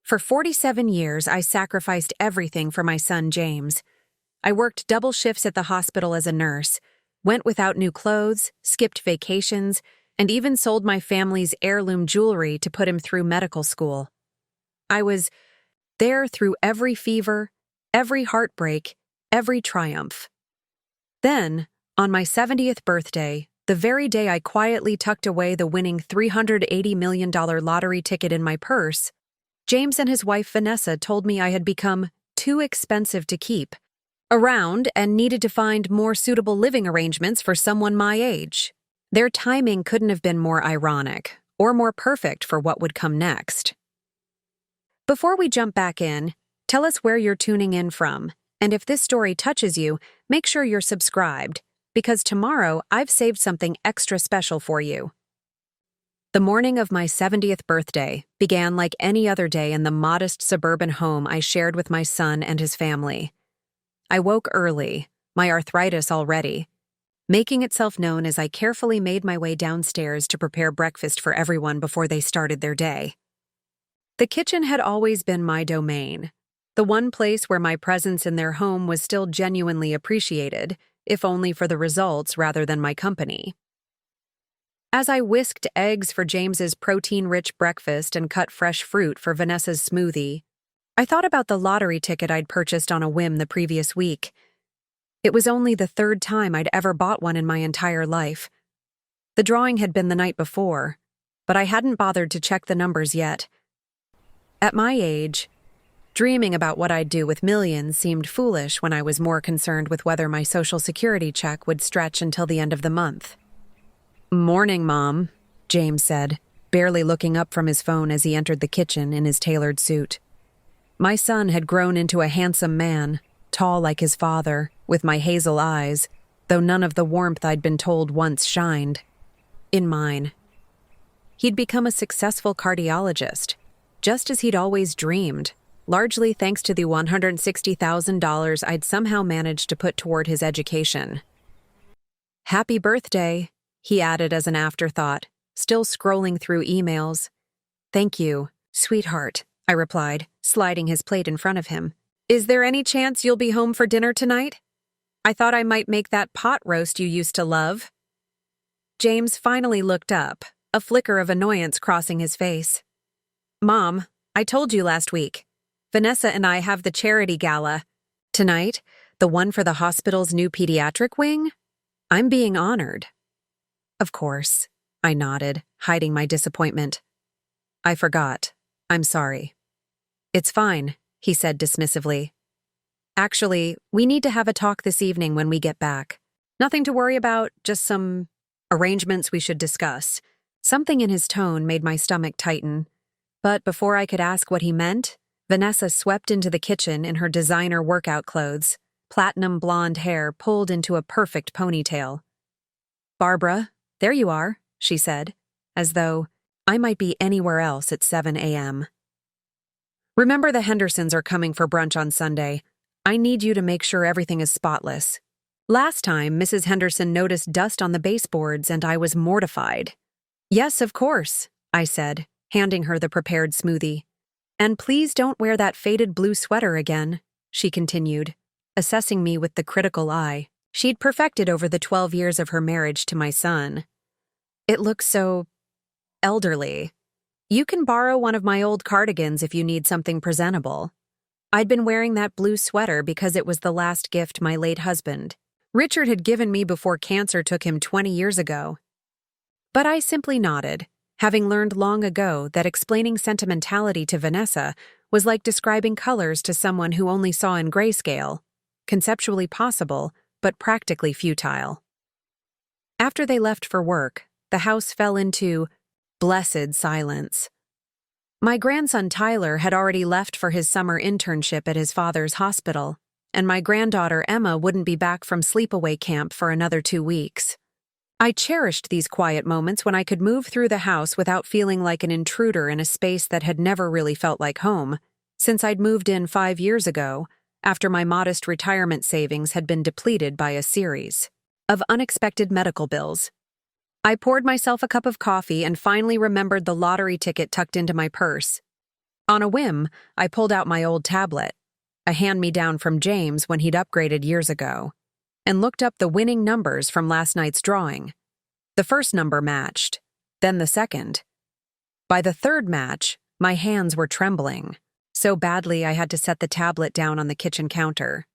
For 47 years, I sacrificed everything for my son, James. I worked double shifts at the hospital as a nurse, went without new clothes, skipped vacations, and even sold my family's heirloom jewelry to put him through medical school. I was there through every fever, every heartbreak, every triumph. Then, on my 70th birthday, the very day I quietly tucked away the winning $380 million lottery ticket in my purse, James and his wife Vanessa told me I had become too expensive to keep around and needed to find more suitable living arrangements for someone my age. Their timing couldn't have been more ironic or more perfect for what would come next. Before we jump back in, tell us where you're tuning in from, and if this story touches you, make sure you're subscribed, because tomorrow I've saved something extra special for you. The morning of my 70th birthday began like any other day in the modest suburban home I shared with my son and his family. I woke early, my arthritis already, making itself known as I carefully made my way downstairs to prepare breakfast for everyone before they started their day. The kitchen had always been my domain, the one place where my presence in their home was still genuinely appreciated, if only for the results rather than my company. As I whisked eggs for James's protein-rich breakfast and cut fresh fruit for Vanessa's smoothie, I thought about the lottery ticket I'd purchased on a whim the previous week. It was only the third time I'd ever bought one in my entire life. The drawing had been the night before, but I hadn't bothered to check the numbers yet. At my age, dreaming about what I'd do with millions seemed foolish when I was more concerned with whether my Social Security check would stretch until the end of the month. "Morning, Mom," James said, barely looking up from his phone as he entered the kitchen in his tailored suit. My son had grown into a handsome man, tall like his father, with my hazel eyes, though none of the warmth I'd been told once shined in mine. He'd become a successful cardiologist, just as he'd always dreamed, largely thanks to the $160,000 I'd somehow managed to put toward his education. "Happy birthday," he added as an afterthought, still scrolling through emails. "Thank you, sweetheart," I replied, sliding his plate in front of him. "Is there any chance you'll be home for dinner tonight? I thought I might make that pot roast you used to love." James finally looked up, a flicker of annoyance crossing his face. "Mom, I told you last week. Vanessa and I have the charity gala. Tonight, the one for the hospital's new pediatric wing? I'm being honored." "Of course," I nodded, hiding my disappointment. "I forgot. I'm sorry." "It's fine," he said dismissively. "Actually, we need to have a talk this evening when we get back. Nothing to worry about, just some arrangements we should discuss." Something in his tone made my stomach tighten. But before I could ask what he meant, Vanessa swept into the kitchen in her designer workout clothes, platinum blonde hair pulled into a perfect ponytail. "Barbara, there you are," she said, as though I might be anywhere else at 7 a.m. "Remember the Hendersons are coming for brunch on Sunday. I need you to make sure everything is spotless. Last time, Mrs. Henderson noticed dust on the baseboards and I was mortified." "Yes, of course," I said, handing her the prepared smoothie. "And please don't wear that faded blue sweater again," she continued, assessing me with the critical eye she'd perfected over the 12 years of her marriage to my son. "It looks so elderly. You can borrow one of my old cardigans if you need something presentable." I'd been wearing that blue sweater because it was the last gift my late husband, Richard, had given me before cancer took him 20 years ago. But I simply nodded, having learned long ago that explaining sentimentality to Vanessa was like describing colors to someone who only saw in grayscale, conceptually possible, but practically futile. After they left for work, the house fell into blessed silence. My grandson Tyler had already left for his summer internship at his father's hospital, and my granddaughter Emma wouldn't be back from sleepaway camp for another 2 weeks. I cherished these quiet moments when I could move through the house without feeling like an intruder in a space that had never really felt like home, since I'd moved in 5 years ago, after my modest retirement savings had been depleted by a series of unexpected medical bills. I poured myself a cup of coffee and finally remembered the lottery ticket tucked into my purse. On a whim, I pulled out my old tablet, a hand-me-down from James when he'd upgraded years ago, and looked up the winning numbers from last night's drawing. The first number matched, then the second. By the third match, my hands were trembling, so badly I had to set the tablet down on the kitchen counter.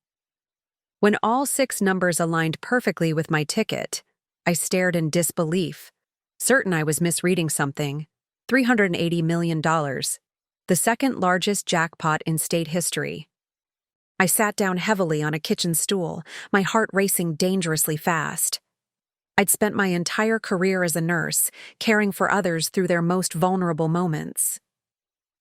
When all 6 numbers aligned perfectly with my ticket, I stared in disbelief, certain I was misreading something. $380 million, the second largest jackpot in state history. I sat down heavily on a kitchen stool, my heart racing dangerously fast. I'd spent my entire career as a nurse, caring for others through their most vulnerable moments.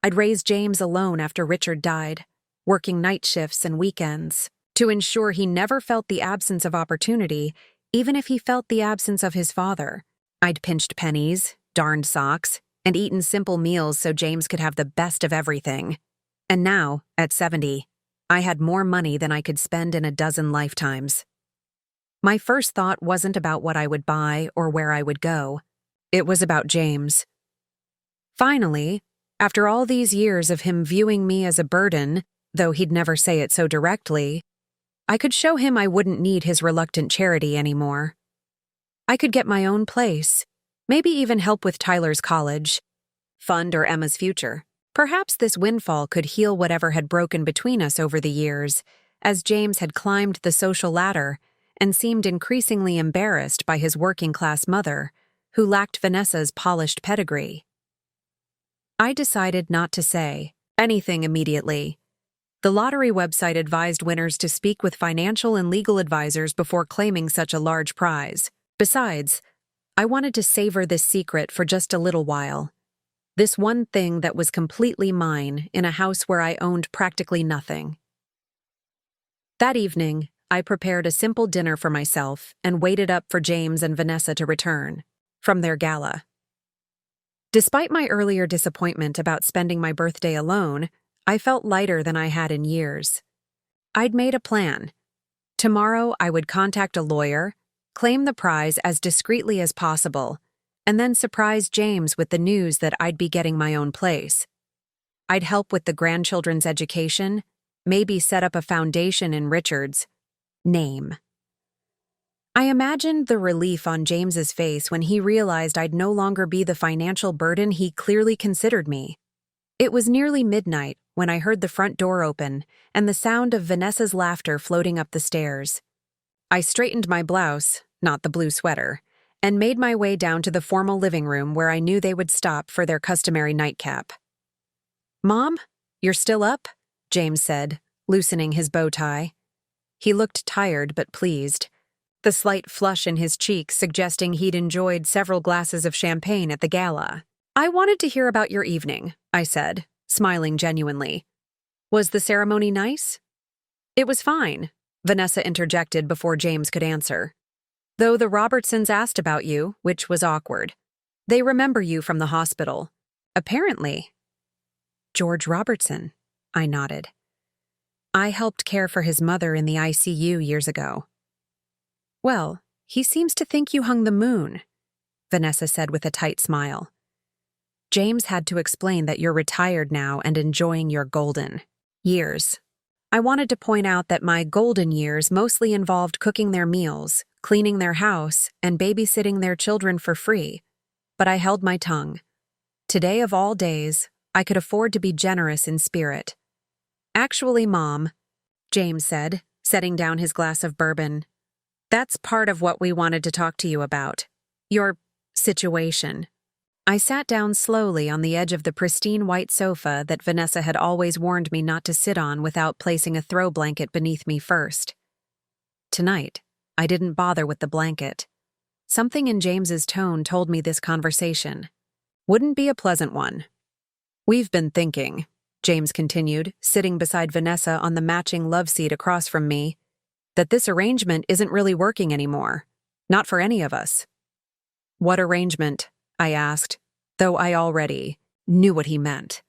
I'd raised James alone after Richard died, working night shifts and weekends, to ensure he never felt the absence of opportunity, even if he felt the absence of his father. I'd pinched pennies, darned socks, and eaten simple meals so James could have the best of everything. And now, at 70, I had more money than I could spend in a dozen lifetimes. My first thought wasn't about what I would buy or where I would go. It was about James. Finally, after all these years of him viewing me as a burden, though he'd never say it so directly, I could show him I wouldn't need his reluctant charity anymore. I could get my own place, maybe even help with Tyler's college, fund or Emma's future. Perhaps this windfall could heal whatever had broken between us over the years, as James had climbed the social ladder and seemed increasingly embarrassed by his working-class mother, who lacked Vanessa's polished pedigree. I decided not to say anything immediately. The lottery website advised winners to speak with financial and legal advisors before claiming such a large prize. Besides, I wanted to savor this secret for just a little while. This one thing that was completely mine in a house where I owned practically nothing. That evening, I prepared a simple dinner for myself and waited up for James and Vanessa to return from their gala. Despite my earlier disappointment about spending my birthday alone, I felt lighter than I had in years. I'd made a plan. Tomorrow I would contact a lawyer, claim the prize as discreetly as possible, and then surprise James with the news that I'd be getting my own place. I'd help with the grandchildren's education, maybe set up a foundation in Richard's name. I imagined the relief on James's face when he realized I'd no longer be the financial burden he clearly considered me. It was nearly midnight when I heard the front door open and the sound of Vanessa's laughter floating up the stairs. I straightened my blouse, not the blue sweater, and made my way down to the formal living room where I knew they would stop for their customary nightcap. "Mom, you're still up?" James said, loosening his bow tie. He looked tired but pleased, the slight flush in his cheeks suggesting he'd enjoyed several glasses of champagne at the gala. "I wanted to hear about your evening," I said, smiling genuinely. "Was the ceremony nice?" "It was fine," Vanessa interjected before James could answer. "Though the Robertsons asked about you, which was awkward. They remember you from the hospital. Apparently." "George Robertson," I nodded. "I helped care for his mother in the ICU years ago." "Well, he seems to think you hung the moon," Vanessa said with a tight smile. "James had to explain that you're retired now and enjoying your golden years." I wanted to point out that my golden years mostly involved cooking their meals, cleaning their house, and babysitting their children for free, but I held my tongue. Today of all days, I could afford to be generous in spirit. "Actually, Mom," James said, setting down his glass of bourbon, "that's part of what we wanted to talk to you about. Your situation." I sat down slowly on the edge of the pristine white sofa that Vanessa had always warned me not to sit on without placing a throw blanket beneath me first. Tonight, I didn't bother with the blanket. Something in James's tone told me this conversation wouldn't be a pleasant one. "We've been thinking," James continued, sitting beside Vanessa on the matching love seat across from me, "that this arrangement isn't really working anymore. Not for any of us." "What arrangement?" I asked, though I already knew what he meant.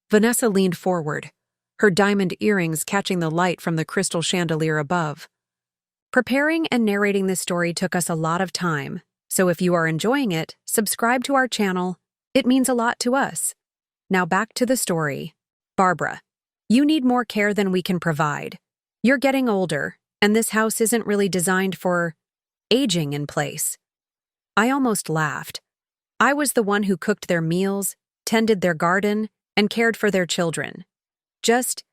Vanessa leaned forward, her diamond earrings catching the light from the crystal chandelier above. Preparing and narrating this story took us a lot of time, so if you are enjoying it, subscribe to our channel. It means a lot to us. Now back to the story. Barbara, you need more care than we can provide. You're getting older, and this house isn't really designed for aging in place. I almost laughed. I was the one who cooked their meals, tended their garden, and cared for their children. Just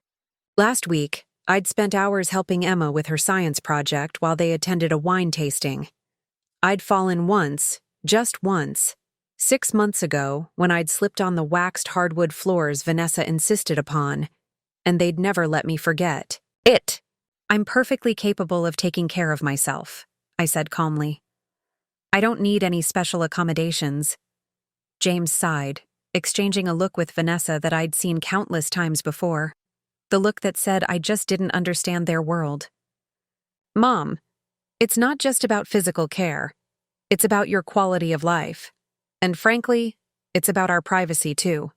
last week, I'd spent hours helping Emma with her science project while they attended a wine tasting. I'd fallen once, just once, 6 months ago when I'd slipped on the waxed hardwood floors Vanessa insisted upon, and they'd never let me forget it. I'm perfectly capable of taking care of myself, I said calmly. I don't need any special accommodations. James sighed, exchanging a look with Vanessa that I'd seen countless times before. The look that said I just didn't understand their world. Mom, it's not just about physical care. It's about your quality of life. And frankly, it's about our privacy too.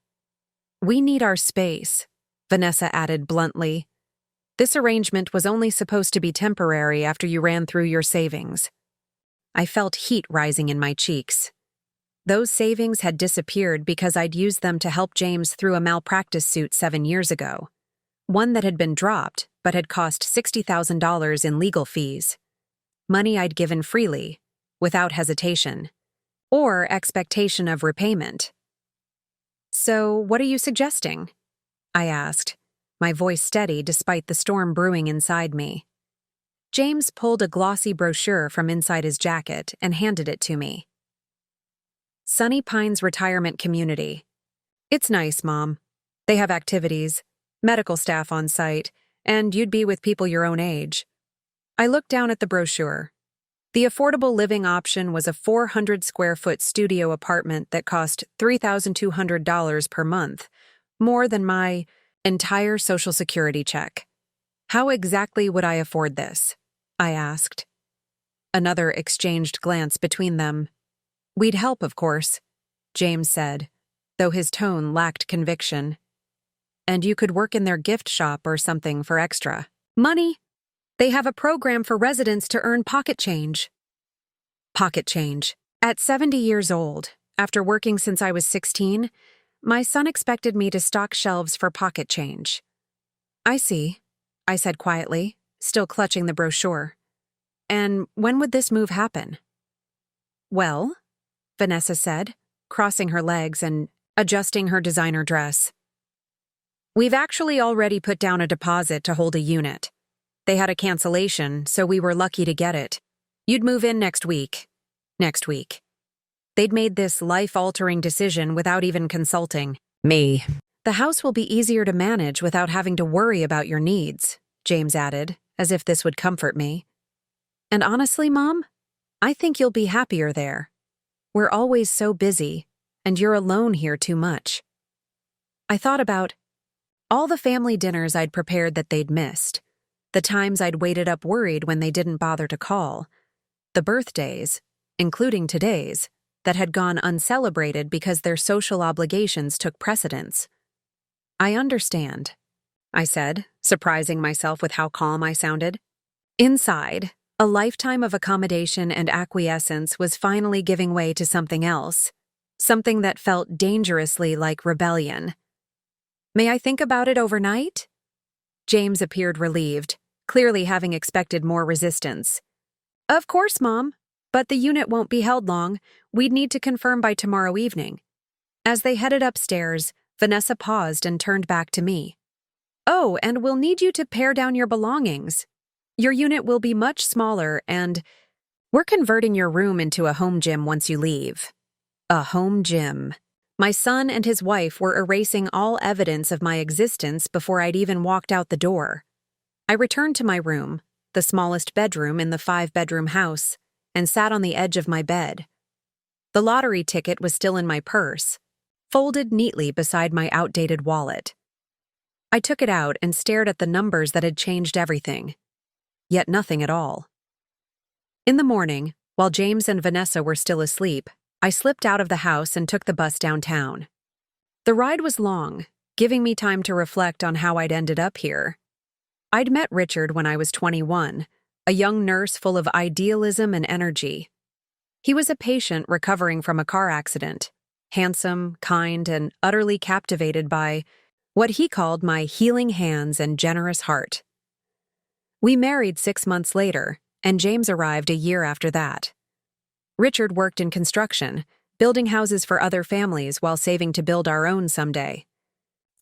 We need our space, Vanessa added bluntly. This arrangement was only supposed to be temporary after you ran through your savings. I felt heat rising in my cheeks. Those savings had disappeared because I'd used them to help James through a malpractice suit 7 years ago. One that had been dropped, but had cost $60,000 in legal fees. Money I'd given freely, without hesitation, or expectation of repayment. So, what are you suggesting? I asked, my voice steady despite the storm brewing inside me. James pulled a glossy brochure from inside his jacket and handed it to me. Sunny Pines Retirement Community. It's nice, Mom. They have activities, medical staff on site, and you'd be with people your own age. I looked down at the brochure. The affordable living option was a 400-square-foot studio apartment that cost $3,200 per month, more than my entire Social Security check. How exactly would I afford this? I asked. Another exchanged glance between them. We'd help, of course, James said, though his tone lacked conviction. And you could work in their gift shop or something for extra money. They have a program for residents to earn pocket change. Pocket change. At 70 years old, after working since I was 16, my son expected me to stock shelves for pocket change. I see, I said quietly, still clutching the brochure. And when would this move happen? Well, Vanessa said, crossing her legs and adjusting her designer dress. We've actually already put down a deposit to hold a unit. They had a cancellation, so we were lucky to get it. You'd move in next week. Next week. They'd made this life-altering decision without even consulting me. The house will be easier to manage without having to worry about your needs, James added, as if this would comfort me. And honestly, Mom, I think you'll be happier there. We're always so busy, and you're alone here too much. I thought about all the family dinners I'd prepared that they'd missed, the times I'd waited up worried when they didn't bother to call, the birthdays, including today's, that had gone uncelebrated because their social obligations took precedence. I understand, I said, surprising myself with how calm I sounded. Inside, a lifetime of accommodation and acquiescence was finally giving way to something else, something that felt dangerously like rebellion. May I think about it overnight? James appeared relieved, clearly having expected more resistance. Of course, Mom, but the unit won't be held long. We'd need to confirm by tomorrow evening. As they headed upstairs, Vanessa paused and turned back to me. Oh, and we'll need you to pare down your belongings. Your unit will be much smaller and we're converting your room into a home gym once you leave. A home gym. My son and his wife were erasing all evidence of my existence before I'd even walked out the door. I returned to my room, the smallest bedroom in the 5-bedroom house, and sat on the edge of my bed. The lottery ticket was still in my purse, folded neatly beside my outdated wallet. I took it out and stared at the numbers that had changed everything. Yet nothing at all. In the morning, while James and Vanessa were still asleep, I slipped out of the house and took the bus downtown. The ride was long, giving me time to reflect on how I'd ended up here. I'd met Richard when I was 21, a young nurse full of idealism and energy. He was a patient recovering from a car accident, handsome, kind, and utterly captivated by what he called my healing hands and generous heart. We married 6 months later, and James arrived a year after that. Richard worked in construction, building houses for other families while saving to build our own someday.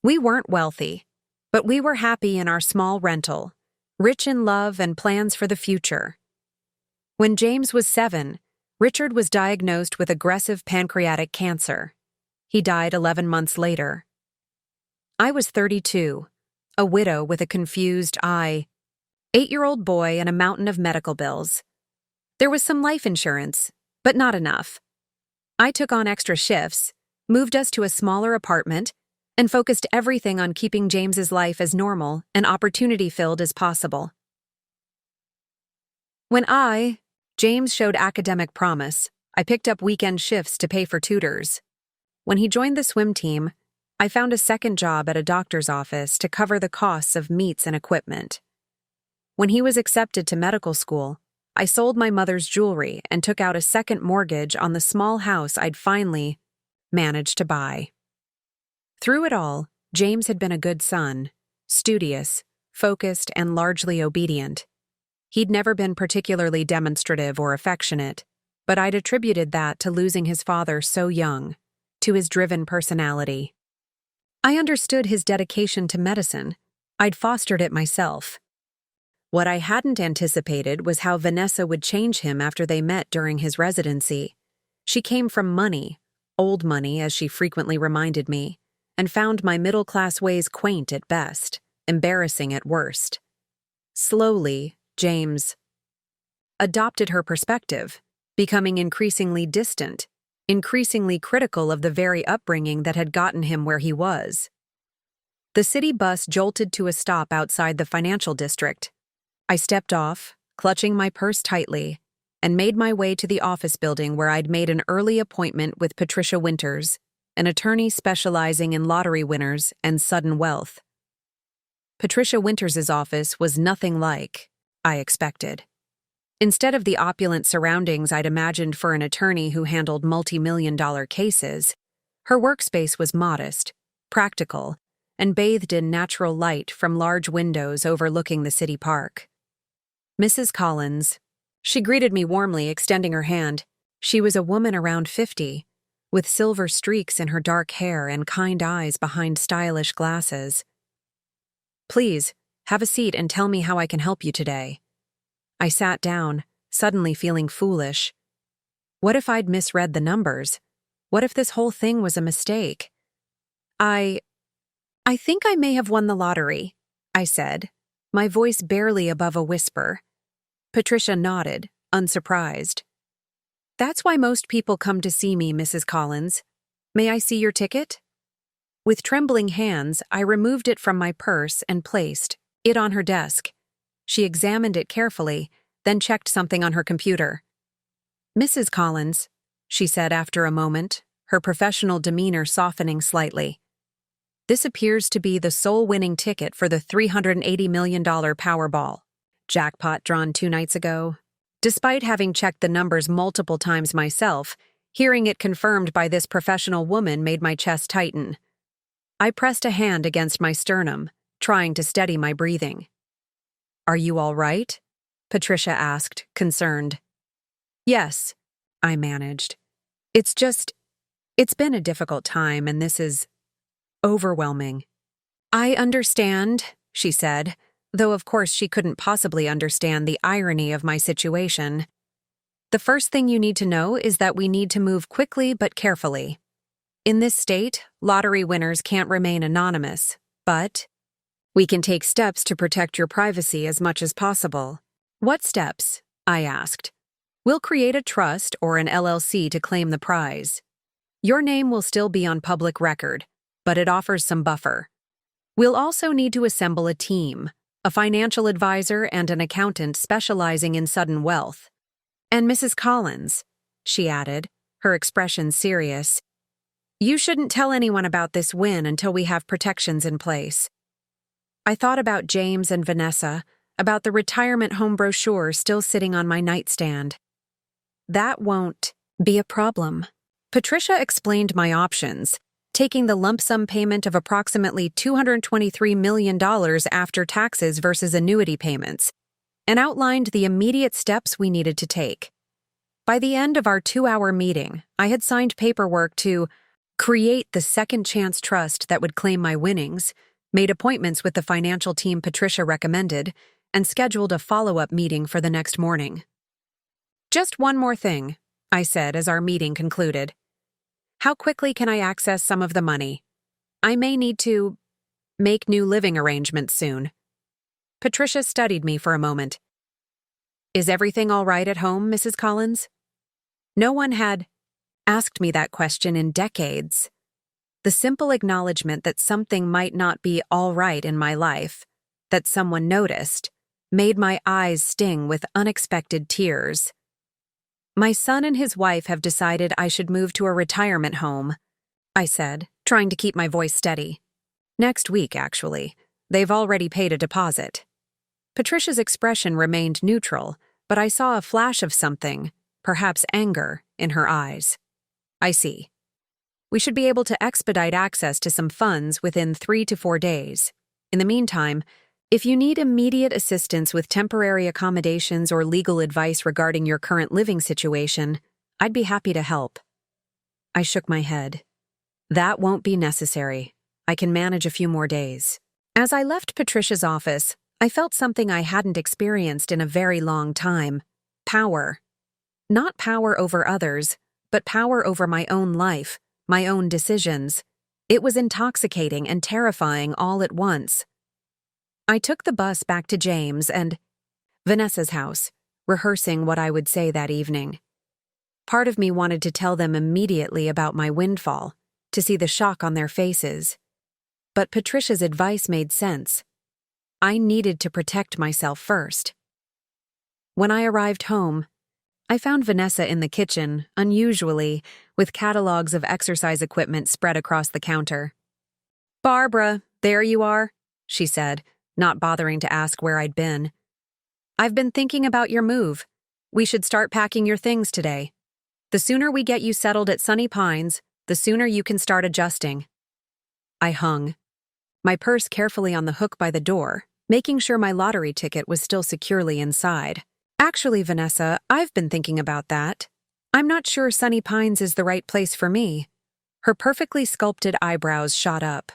We weren't wealthy, but we were happy in our small rental, rich in love and plans for the future. When James was 7, Richard was diagnosed with aggressive pancreatic cancer. He died 11 months later. I was 32, a widow with a confused 8-year-old boy and a mountain of medical bills. There was some life insurance, but not enough. I took on extra shifts, moved us to a smaller apartment, and focused everything on keeping James's life as normal and opportunity-filled as possible. When James showed academic promise, I picked up weekend shifts to pay for tutors. When he joined the swim team, I found a second job at a doctor's office to cover the costs of meets and equipment. When he was accepted to medical school, I sold my mother's jewelry and took out a second mortgage on the small house I'd finally managed to buy. Through it all, James had been a good son, studious, focused, and largely obedient. He'd never been particularly demonstrative or affectionate, but I'd attributed that to losing his father so young, to his driven personality. I understood his dedication to medicine. I'd fostered it myself. What I hadn't anticipated was how Vanessa would change him after they met during his residency. She came from money, old money as she frequently reminded me, and found my middle-class ways quaint at best, embarrassing at worst. Slowly, James adopted her perspective, becoming increasingly distant, increasingly critical of the very upbringing that had gotten him where he was. The city bus jolted to a stop outside the financial district. I stepped off, clutching my purse tightly, and made my way to the office building where I'd made an early appointment with Patricia Winters, an attorney specializing in lottery winners and sudden wealth. Patricia Winters's office was nothing like I expected. Instead of the opulent surroundings I'd imagined for an attorney who handled multi-million-dollar cases, her workspace was modest, practical, and bathed in natural light from large windows overlooking the city park. Mrs. Collins. She greeted me warmly, extending her hand. She was a woman around 50, with silver streaks in her dark hair and kind eyes behind stylish glasses. "Please, have a seat and tell me how I can help you today." I sat down, suddenly feeling foolish. What if I'd misread the numbers? What if this whole thing was a mistake? I think I may have won the lottery," I said, my voice barely above a whisper. Patricia nodded, unsurprised. "That's why most people come to see me, Mrs. Collins. May I see your ticket?" With trembling hands, I removed it from my purse and placed it on her desk. She examined it carefully, then checked something on her computer. "Mrs. Collins," she said after a moment, her professional demeanor softening slightly. "This appears to be the sole winning ticket for the $380 million Powerball jackpot drawn 2 nights ago. Despite having checked the numbers multiple times myself, hearing it confirmed by this professional woman made my chest tighten. I pressed a hand against my sternum, trying to steady my breathing. "Are you all right?" Patricia asked, concerned. "Yes," I managed. It's been a difficult time, and this is overwhelming." "I understand," she said, though of course she couldn't possibly understand the irony of my situation. "The first thing you need to know is that we need to move quickly but carefully. In this state, lottery winners can't remain anonymous, but we can take steps to protect your privacy as much as possible." "What steps?" I asked. "We'll create a trust or an LLC to claim the prize. Your name will still be on public record, but it offers some buffer. We'll also need to assemble a team, a financial advisor and an accountant specializing in sudden wealth. And Mrs. Collins," she added, her expression serious, "you shouldn't tell anyone about this win until we have protections in place." I thought about James and Vanessa, about the retirement home brochure still sitting on my nightstand. "That won't be a problem," Patricia explained my options, taking the lump sum payment of approximately $223 million after taxes versus annuity payments, and outlined the immediate steps we needed to take. By the end of our 2-hour meeting, I had signed paperwork to create the second chance trust that would claim my winnings, made appointments with the financial team Patricia recommended, and scheduled a follow-up meeting for the next morning. "Just one more thing," I said as our meeting concluded. "How quickly can I access some of the money? I may need to make new living arrangements soon." Patricia studied me for a moment. "Is everything all right at home, Mrs. Collins?" No one had asked me that question in decades. The simple acknowledgement that something might not be all right in my life, that someone noticed, made my eyes sting with unexpected tears. "My son and his wife have decided I should move to a retirement home," I said, trying to keep my voice steady. "Next week, actually. They've already paid a deposit." Patricia's expression remained neutral, but I saw a flash of something, perhaps anger, in her eyes. "I see. We should be able to expedite access to some funds within 3 to 4 days. In the meantime, if you need immediate assistance with temporary accommodations or legal advice regarding your current living situation, I'd be happy to help." I shook my head. "That won't be necessary. I can manage a few more days." As I left Patricia's office, I felt something I hadn't experienced in a very long time: power. Not power over others, but power over my own life, my own decisions. It was intoxicating and terrifying all at once. I took the bus back to James and Vanessa's house, rehearsing what I would say that evening. Part of me wanted to tell them immediately about my windfall, to see the shock on their faces. But Patricia's advice made sense. I needed to protect myself first. When I arrived home, I found Vanessa in the kitchen, unusually, with catalogs of exercise equipment spread across the counter. "Barbara, there you are," she said, not bothering to ask where I'd been. "I've been thinking about your move. We should start packing your things today. The sooner we get you settled at Sunny Pines, the sooner you can start adjusting." I hung, my purse carefully on the hook by the door, making sure my lottery ticket was still securely inside. "Actually, Vanessa, I've been thinking about that. I'm not sure Sunny Pines is the right place for me." Her perfectly sculpted eyebrows shot up.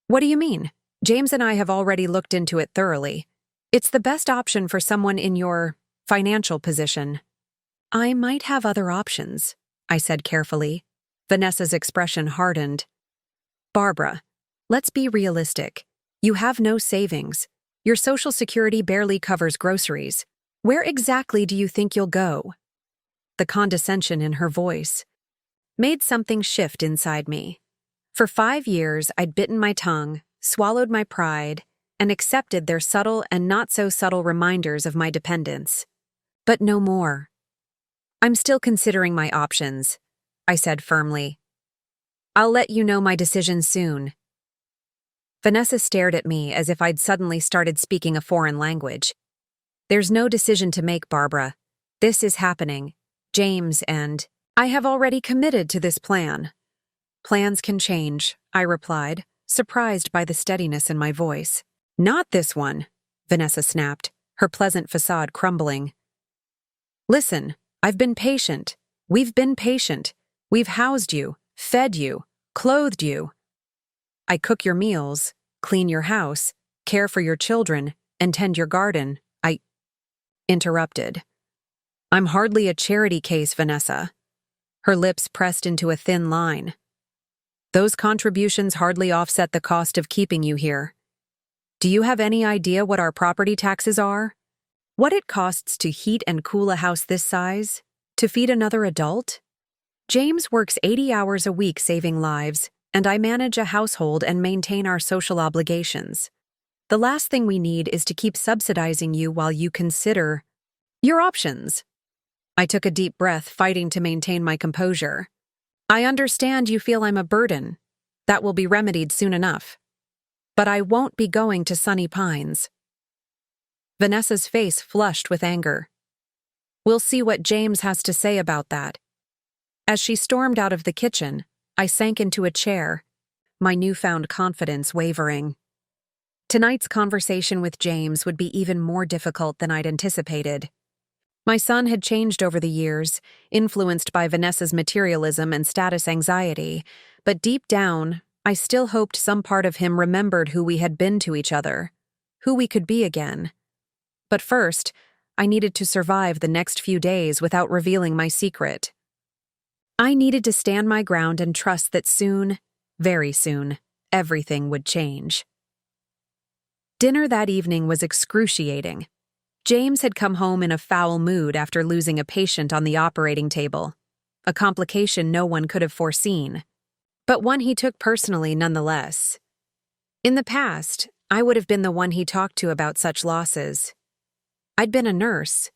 "What do you mean? James and I have already looked into it thoroughly. It's the best option for someone in your financial position." "I might have other options," I said carefully. Vanessa's expression hardened. "Barbara, let's be realistic. You have no savings. Your Social Security barely covers groceries. Where exactly do you think you'll go?" The condescension in her voice made something shift inside me. For 5 years, I'd bitten my tongue, swallowed my pride, and accepted their subtle and not-so-subtle reminders of my dependence. But no more. "I'm still considering my options," I said firmly. "I'll let you know my decision soon." Vanessa stared at me as if I'd suddenly started speaking a foreign language. "There's no decision to make, Barbara. This is happening. James and I have already committed to this plan." "Plans can change," I replied, surprised by the steadiness in my voice. "Not this one," Vanessa snapped, her pleasant facade crumbling. "Listen, I've been patient. We've been patient. We've housed you, fed you, clothed you. I cook your meals, clean your house, care for your children, and tend your garden." I interrupted. "I'm hardly a charity case, Vanessa." Her lips pressed into a thin line. "Those contributions hardly offset the cost of keeping you here. Do you have any idea what our property taxes are? What it costs to heat and cool a house this size? To feed another adult? James works 80 hours a week saving lives, and I manage a household and maintain our social obligations. The last thing we need is to keep subsidizing you while you consider your options." I took a deep breath, fighting to maintain my composure. "I understand you feel I'm a burden. That will be remedied soon enough. But I won't be going to Sunny Pines." Vanessa's face flushed with anger. "We'll see what James has to say about that." As she stormed out of the kitchen, I sank into a chair, my newfound confidence wavering. Tonight's conversation with James would be even more difficult than I'd anticipated. My son had changed over the years, influenced by Vanessa's materialism and status anxiety, but deep down, I still hoped some part of him remembered who we had been to each other, who we could be again. But first, I needed to survive the next few days without revealing my secret. I needed to stand my ground and trust that soon, very soon, everything would change. Dinner that evening was excruciating. James had come home in a foul mood after losing a patient on the operating table, a complication no one could have foreseen, but one he took personally nonetheless. In the past, I would have been the one he talked to about such losses. I'd been a nurse.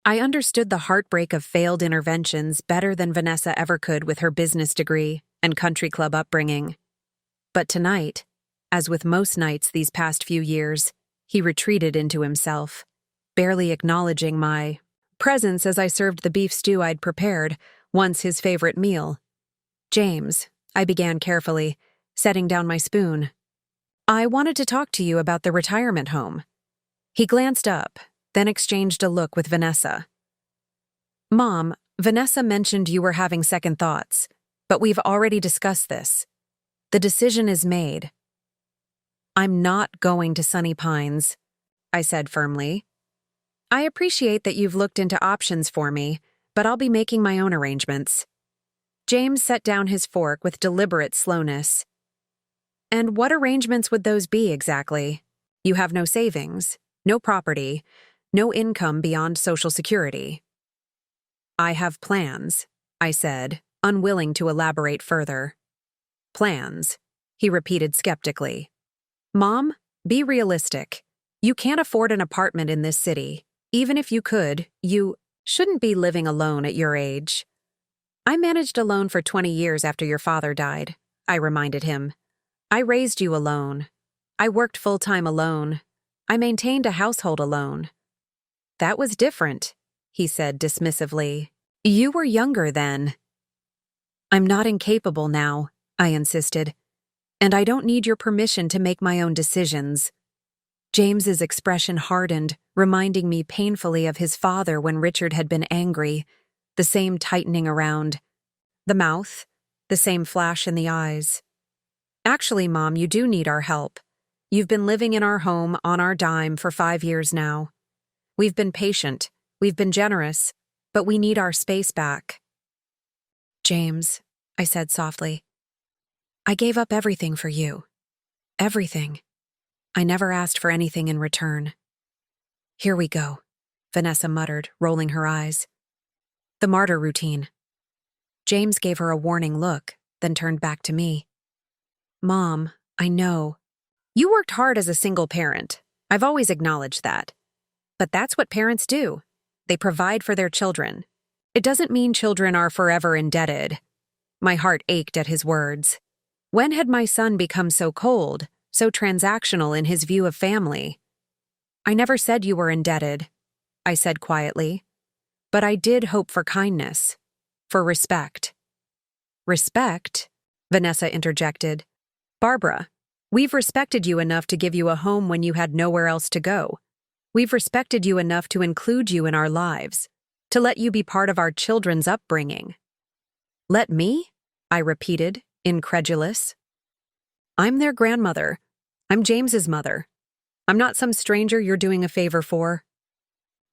I understood the heartbreak of failed interventions better than Vanessa ever could with her business degree and country club upbringing. But tonight, as with most nights these past few years, he retreated into himself, barely acknowledging my presence as I served the beef stew I'd prepared, once his favorite meal. "James," I began carefully, setting down my spoon. "I wanted to talk to you about the retirement home." He glanced up, then exchanged a look with Vanessa. "Mom, Vanessa mentioned you were having second thoughts, but we've already discussed this. The decision is made." "I'm not going to Sunny Pines," I said firmly. "I appreciate that you've looked into options for me, but I'll be making my own arrangements." James set down his fork with deliberate slowness. "And what arrangements would those be exactly? You have no savings, no property, no income beyond Social Security." "I have plans," I said, unwilling to elaborate further. "Plans," he repeated skeptically. "Mom, be realistic. You can't afford an apartment in this city. Even if you could, you shouldn't be living alone at your age." "I managed alone for 20 years after your father died," I reminded him. "I raised you alone. I worked full-time alone. I maintained a household alone." "That was different," he said dismissively. "You were younger then." "I'm not incapable now," I insisted. "And I don't need your permission to make my own decisions." James's expression hardened, reminding me painfully of his father when Richard had been angry, the same tightening around the mouth, the same flash in the eyes. "Actually, Mom, you do need our help. You've been living in our home on our dime for 5 years now. We've been patient, we've been generous, but we need our space back." "James," I said softly, "I gave up everything for you. Everything. I never asked for anything in return." "Here we go," Vanessa muttered, rolling her eyes. "The martyr routine." James gave her a warning look, then turned back to me. "Mom, I know. You worked hard as a single parent. I've always acknowledged that. But that's what parents do. They provide for their children. It doesn't mean children are forever indebted." My heart ached at his words. When had my son become so cold, so transactional in his view of family? "I never said you were indebted," I said quietly. "But I did hope for kindness, for respect." "Respect?" Vanessa interjected. "Barbara, we've respected you enough to give you a home when you had nowhere else to go. We've respected you enough to include you in our lives, to let you be part of our children's upbringing." "Let me?" I repeated, incredulous. "I'm their grandmother. I'm James's mother. I'm not some stranger you're doing a favor for."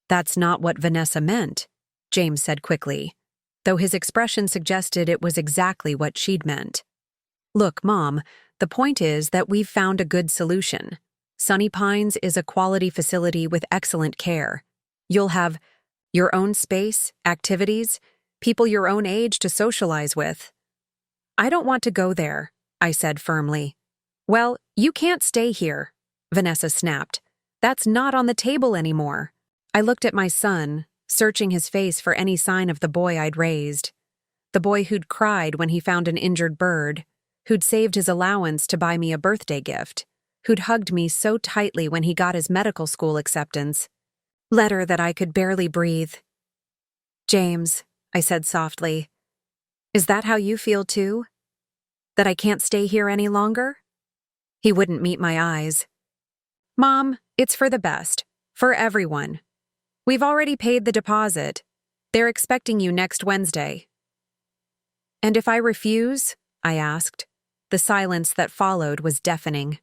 "That's not what Vanessa meant," James said quickly, though his expression suggested it was exactly what she'd meant. "Look, Mom, the point is that we've found a good solution. Sunny Pines is a quality facility with excellent care. You'll have your own space, activities, people your own age to socialize with." "I don't want to go there," I said firmly. "Well, you can't stay here," Vanessa snapped. "That's not on the table anymore." I looked at my son, searching his face for any sign of the boy I'd raised. The boy who'd cried when he found an injured bird, who'd saved his allowance to buy me a birthday gift, who'd hugged me so tightly when he got his medical school acceptance. Letter that I could barely breathe. "James," I said softly, Is that how you feel too? That I can't stay here any longer? He wouldn't meet my eyes. Mom, it's for the best. For everyone. We've already paid the deposit. They're expecting you next Wednesday. And if I refuse? I asked. The silence that followed was deafening.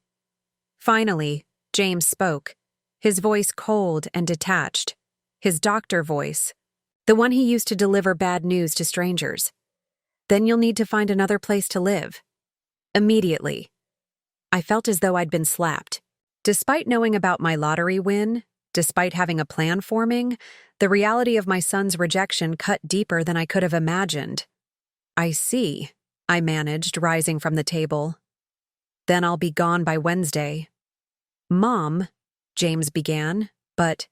Finally, James spoke, his voice cold and detached, his doctor voice, the one he used to deliver bad news to strangers. Then you'll need to find another place to live. Immediately. I felt as though I'd been slapped. Despite knowing about my lottery win, despite having a plan forming, the reality of my son's rejection cut deeper than I could have imagined. I see, I managed, rising from the table. Then I'll be gone by Wednesday. Mom, James began, but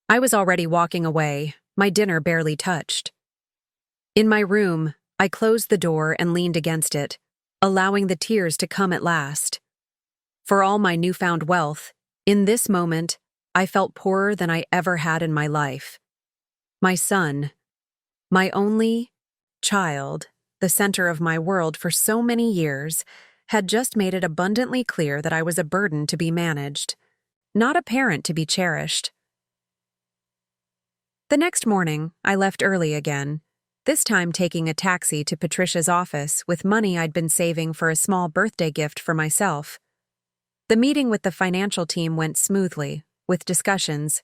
I was already walking away, my dinner barely touched. In my room, I closed the door and leaned against it, allowing the tears to come at last. For all my newfound wealth, in this moment, I felt poorer than I ever had in my life. My son, my only child, the center of my world for so many years, had just made it abundantly clear that I was a burden to be managed, not a parent to be cherished. The next morning, I left early again, this time taking a taxi to Patricia's office with money I'd been saving for a small birthday gift for myself. The meeting with the financial team went smoothly, with discussions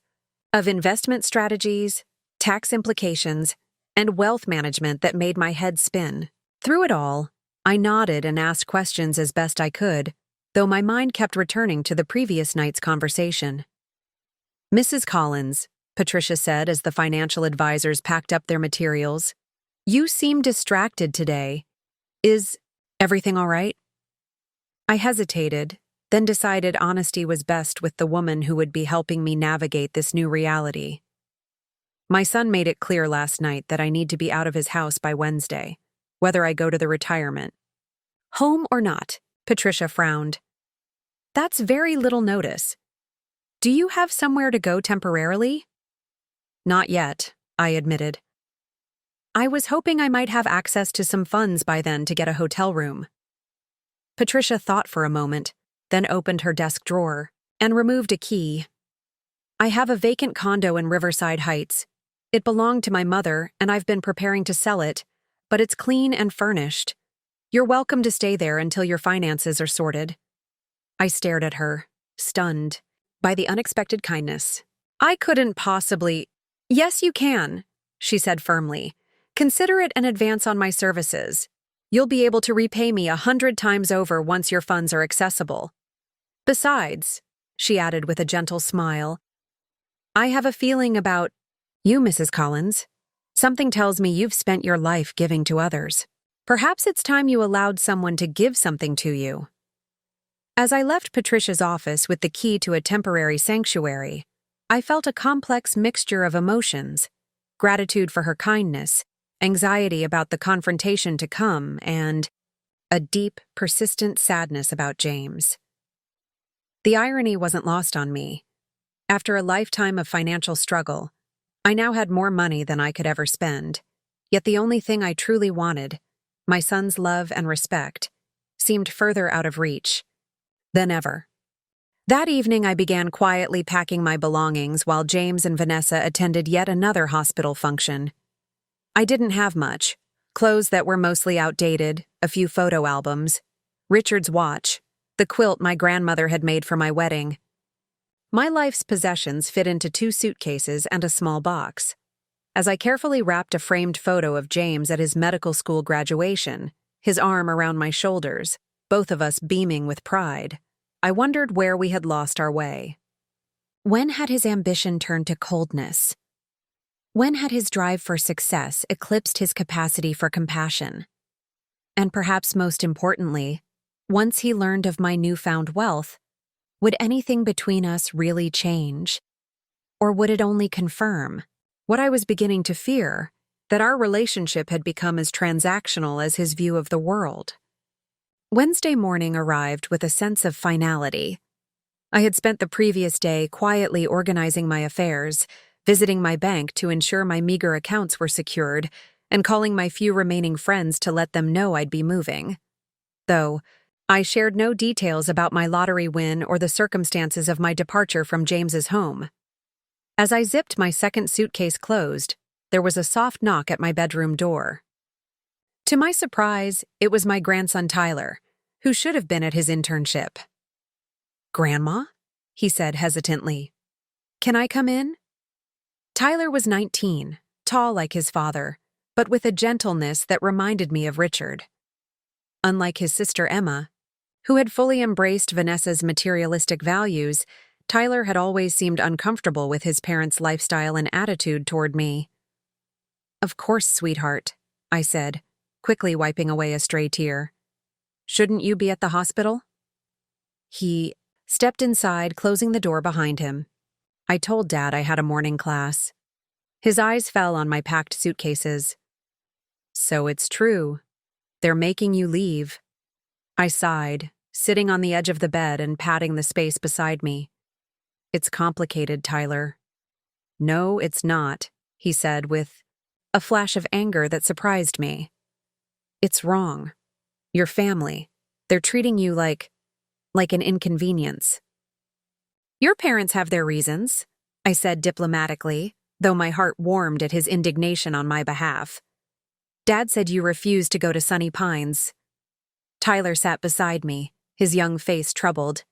of investment strategies, tax implications, and wealth management that made my head spin. Through it all, I nodded and asked questions as best I could, though my mind kept returning to the previous night's conversation. Mrs. Collins, Patricia said as the financial advisors packed up their materials, you seem distracted today. Is everything all right? I hesitated, then decided honesty was best with the woman who would be helping me navigate this new reality. My son made it clear last night that I need to be out of his house by Wednesday, whether I go to the retirement home or not. Patricia frowned. That's very little notice. Do you have somewhere to go temporarily? Not yet, I admitted. I was hoping I might have access to some funds by then to get a hotel room. Patricia thought for a moment, then opened her desk drawer and removed a key. I have a vacant condo in Riverside Heights. It belonged to my mother, and I've been preparing to sell it, but it's clean and furnished. You're welcome to stay there until your finances are sorted. I stared at her, stunned by the unexpected kindness. I couldn't possibly— Yes, you can, she said firmly. Consider it an advance on my services. You'll be able to repay me 100 times over once your funds are accessible. Besides, she added with a gentle smile, I have a feeling about you, Mrs. Collins. Something tells me you've spent your life giving to others. Perhaps it's time you allowed someone to give something to you. As I left Patricia's office with the key to a temporary sanctuary, I felt a complex mixture of emotions: gratitude for her kindness, anxiety about the confrontation to come, and a deep, persistent sadness about James. The irony wasn't lost on me. After a lifetime of financial struggle, I now had more money than I could ever spend, yet the only thing I truly wanted, my son's love and respect, seemed further out of reach than ever. That evening I began quietly packing my belongings while James and Vanessa attended yet another hospital function. I didn't have much: clothes that were mostly outdated, a few photo albums, Richard's watch, the quilt my grandmother had made for my wedding. My life's possessions fit into 2 suitcases and a small box. As I carefully wrapped a framed photo of James at his medical school graduation, his arm around my shoulders, both of us beaming with pride, I wondered where we had lost our way. When had his ambition turned to coldness? When had his drive for success eclipsed his capacity for compassion? And perhaps most importantly, once he learned of my newfound wealth, would anything between us really change? Or would it only confirm what I was beginning to fear, that our relationship had become as transactional as his view of the world? Wednesday morning arrived with a sense of finality. I had spent the previous day quietly organizing my affairs, visiting my bank to ensure my meager accounts were secured, and calling my few remaining friends to let them know I'd be moving. Though, I shared no details about my lottery win or the circumstances of my departure from James's home. As I zipped my second suitcase closed, there was a soft knock at my bedroom door. To my surprise, it was my grandson Tyler, who should have been at his internship. "Grandma?" he said hesitantly. "Can I come in?" Tyler was 19, tall like his father, but with a gentleness that reminded me of Richard. Unlike his sister Emma, who had fully embraced Vanessa's materialistic values, Tyler had always seemed uncomfortable with his parents' lifestyle and attitude toward me. "Of course, sweetheart," I said, quickly wiping away a stray tear. "Shouldn't you be at the hospital?" He stepped inside, closing the door behind him. I told Dad I had a morning class. His eyes fell on my packed suitcases. "So it's true. They're making you leave." I sighed, sitting on the edge of the bed and patting the space beside me. "It's complicated, Tyler." "No, it's not," he said with a flash of anger that surprised me. "It's wrong. Your family. They're treating you like an inconvenience." "Your parents have their reasons," I said diplomatically, though my heart warmed at his indignation on my behalf. "Dad said you refused to go to Sunny Pines." Tyler sat beside me, his young face troubled.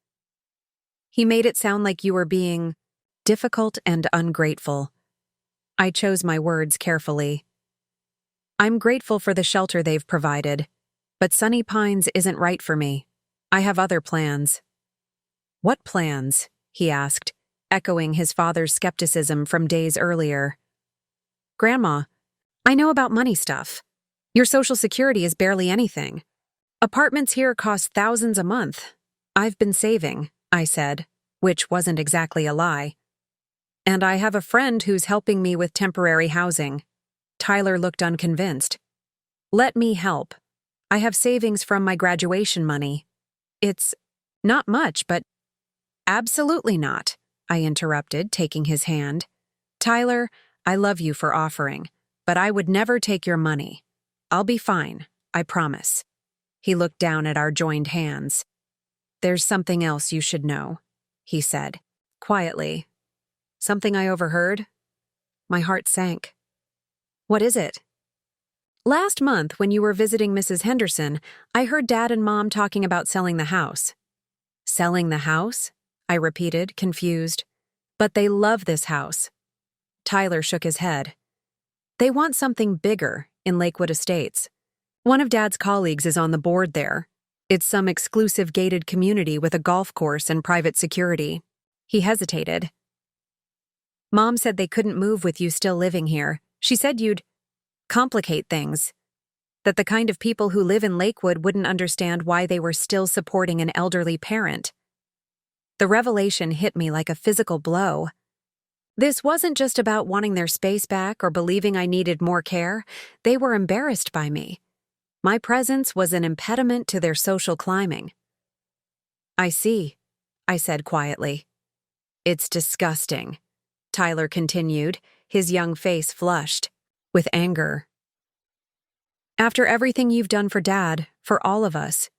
"He made it sound like you were being difficult and ungrateful." I chose my words carefully. "I'm grateful for the shelter they've provided, but Sunny Pines isn't right for me. I have other plans." "What plans?" he asked, echoing his father's skepticism from days earlier. "Grandma, I know about money stuff. Your Social Security is barely anything. Apartments here cost thousands a month. I've been saving," I said, which wasn't exactly a lie. "And I have a friend who's helping me with temporary housing." Tyler looked unconvinced. "Let me help. I have savings from my graduation money. It's not much, but—" "Absolutely not," I interrupted, taking his hand. "Tyler, I love you for offering, but I would never take your money. I'll be fine, I promise." He looked down at our joined hands. "There's something else you should know," he said, quietly. "Something I overheard?" My heart sank. "What is it?" "Last month, when you were visiting Mrs. Henderson, I heard Dad and Mom talking about selling the house." "Selling the house?" I repeated, confused. "But they love this house." Tyler shook his head. "They want something bigger in Lakewood Estates. One of Dad's colleagues is on the board there. It's some exclusive gated community with a golf course and private security." He hesitated. "Mom said they couldn't move with you still living here. She said you'd complicate things. That the kind of people who live in Lakewood wouldn't understand why they were still supporting an elderly parent." The revelation hit me like a physical blow. This wasn't just about wanting their space back or believing I needed more care. They were embarrassed by me. My presence was an impediment to their social climbing. "I see," I said quietly. "It's disgusting," Tyler continued, his young face flushed with anger. "After everything you've done for Dad, for all of us,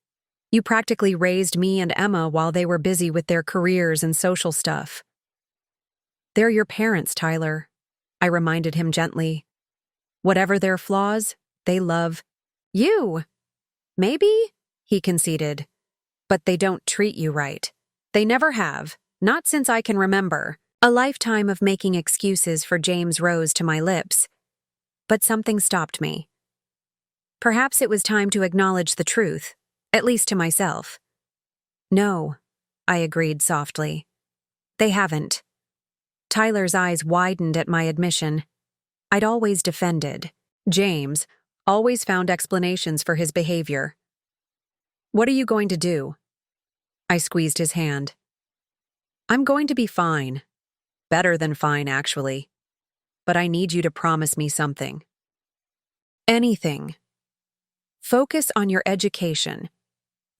you practically raised me and Emma while they were busy with their careers and social stuff." "They're your parents, Tyler," I reminded him gently. "Whatever their flaws, they love you." "Maybe," he conceded. "But they don't treat you right. They never have, not since I can remember." A lifetime of making excuses for James rose to my lips. But something stopped me. Perhaps it was time to acknowledge the truth, at least to myself. "No," I agreed softly. "They haven't." Tyler's eyes widened at my admission. I'd always defended. James always found explanations for his behavior. "What are you going to do?" I squeezed his hand. "I'm going to be fine. Better than fine, actually. But I need you to promise me something." "Anything." "Focus on your education.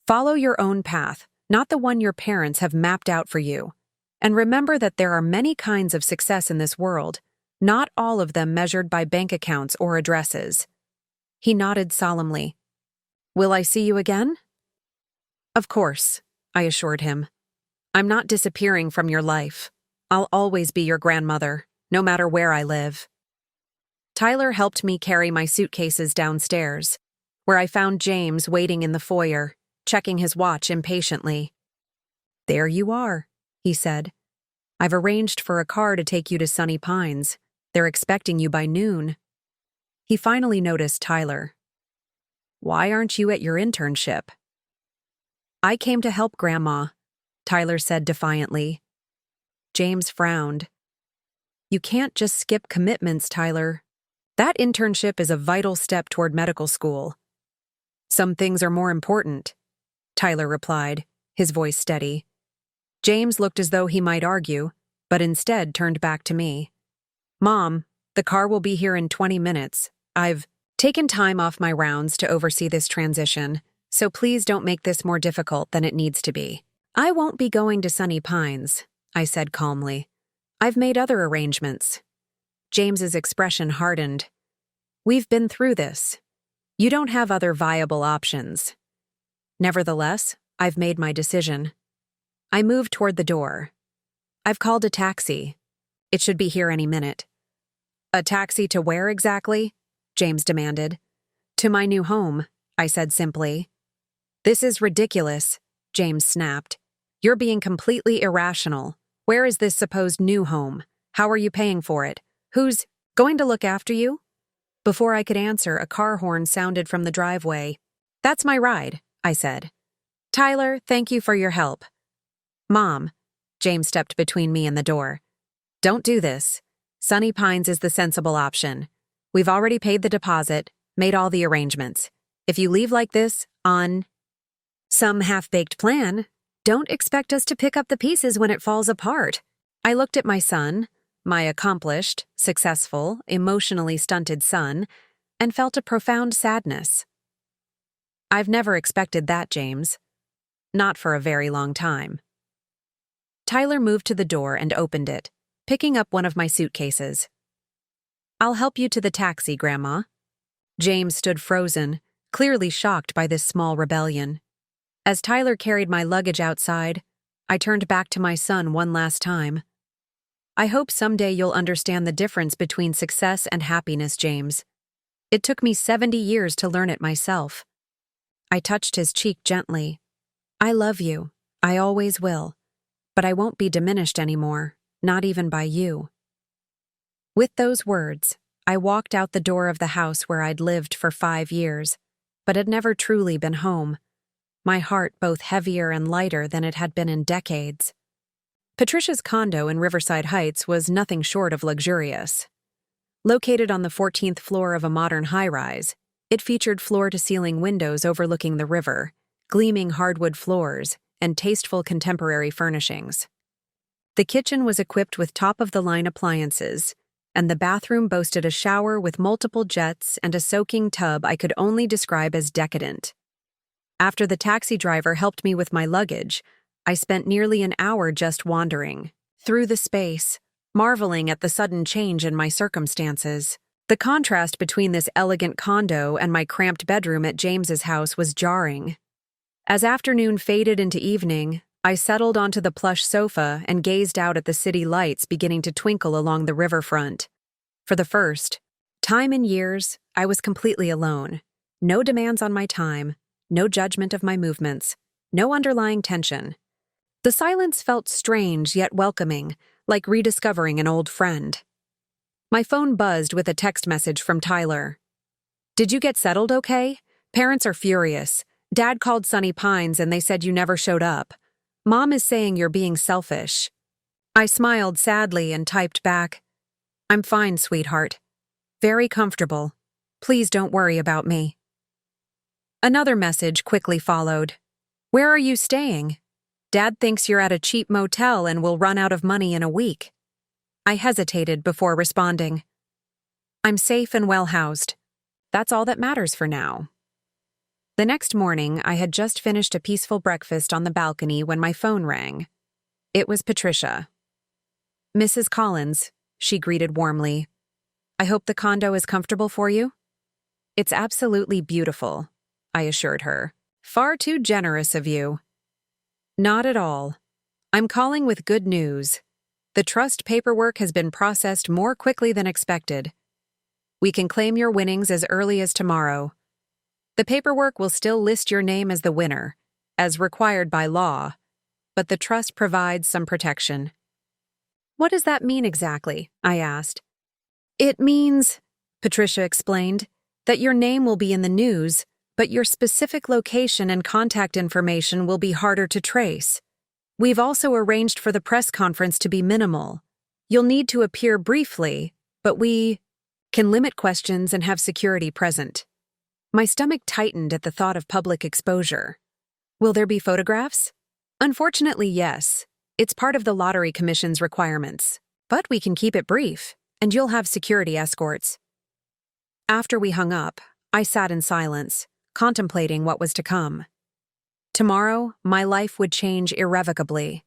Follow your own path, not the one your parents have mapped out for you. And remember that there are many kinds of success in this world. not all of them measured by bank accounts or addresses. He nodded solemnly. Will I see you again? Of course, I assured him. I'm not disappearing from your life. I'll always be your grandmother, no matter where I live. Tyler helped me carry my suitcases downstairs, where I found James waiting in the foyer, checking his watch impatiently. There you are, he said. I've arranged for a car to take you to Sunny Pines. They're expecting you by noon. He finally noticed Tyler. Why aren't you at your internship? I came to help Grandma, Tyler said defiantly. James frowned. You can't just skip commitments, Tyler. That internship is a vital step toward medical school. Some things are more important, Tyler replied, his voice steady. James looked as though he might argue, but instead turned back to me. Mom, the car will be here in 20 minutes. I've taken time off my rounds to oversee this transition, so please don't make this more difficult than it needs to be. I won't be going to Sunny Pines, I said calmly. I've made other arrangements. James's expression hardened. We've been through this. You don't have other viable options. Nevertheless, I've made my decision. I moved toward the door. I've called a taxi. It should be here any minute. A taxi to where exactly? James demanded. To my new home, I said simply. This is ridiculous, James snapped. You're being completely irrational. Where is this supposed new home? How are you paying for it? Who's going to look after you? Before I could answer, a car horn sounded from the driveway. That's my ride, I said. Tyler, thank you for your help. Mom, James stepped between me and the door. Don't do this. Sunny Pines is the sensible option. We've already paid the deposit, made all the arrangements. If you leave like this, on some half-baked plan, don't expect us to pick up the pieces when it falls apart. I looked at my son, my accomplished, successful, emotionally stunted son, and felt a profound sadness. I've never expected that, James. Not for a very long time. Tyler moved to the door and opened it, picking up one of my suitcases. I'll help you to the taxi, Grandma. James stood frozen, clearly shocked by this small rebellion. As Tyler carried my luggage outside, I turned back to my son one last time. I hope someday you'll understand the difference between success and happiness, James. It took me 70 years to learn it myself. I touched his cheek gently. I love you. I always will. But I won't be diminished anymore, not even by you. With those words, I walked out the door of the house where I'd lived for 5 years, but had never truly been home. My heart both heavier and lighter than it had been in decades. Patricia's condo in Riverside Heights was nothing short of luxurious. Located on the 14th floor of a modern high-rise, it featured floor-to-ceiling windows overlooking the river, gleaming hardwood floors, and tasteful contemporary furnishings. The kitchen was equipped with top-of-the-line appliances, and the bathroom boasted a shower with multiple jets and a soaking tub I could only describe as decadent. After the taxi driver helped me with my luggage, I spent nearly an hour just wandering through the space, marveling at the sudden change in my circumstances. The contrast between this elegant condo and my cramped bedroom at James's house was jarring. As afternoon faded into evening, I settled onto the plush sofa and gazed out at the city lights beginning to twinkle along the riverfront. For the first time in years, I was completely alone. No demands on my time, no judgment of my movements, no underlying tension. The silence felt strange yet welcoming, like rediscovering an old friend. My phone buzzed with a text message from Tyler. Did you get settled okay? Parents are furious. Dad called Sunny Pines and they said you never showed up. Mom is saying you're being selfish. I smiled sadly and typed back, I'm fine, sweetheart. Very comfortable. Please don't worry about me. Another message quickly followed. Where are you staying? Dad thinks you're at a cheap motel and will run out of money in a week. I hesitated before responding. I'm safe and well housed. That's all that matters for now. The next morning, I had just finished a peaceful breakfast on the balcony when my phone rang. It was Patricia. Mrs. Collins, she greeted warmly. I hope the condo is comfortable for you? It's absolutely beautiful, I assured her. Far too generous of you. Not at all. I'm calling with good news. The trust paperwork has been processed more quickly than expected. We can claim your winnings as early as tomorrow. The paperwork will still list your name as the winner, as required by law, but the trust provides some protection. What does that mean exactly? I asked. It means, Patricia explained, that your name will be in the news, but your specific location and contact information will be harder to trace. We've also arranged for the press conference to be minimal. You'll need to appear briefly, but we can limit questions and have security present. My stomach tightened at the thought of public exposure. Will there be photographs? Unfortunately, yes. It's part of the Lottery Commission's requirements. But we can keep it brief, and you'll have security escorts. After we hung up, I sat in silence, contemplating what was to come. Tomorrow, my life would change irrevocably.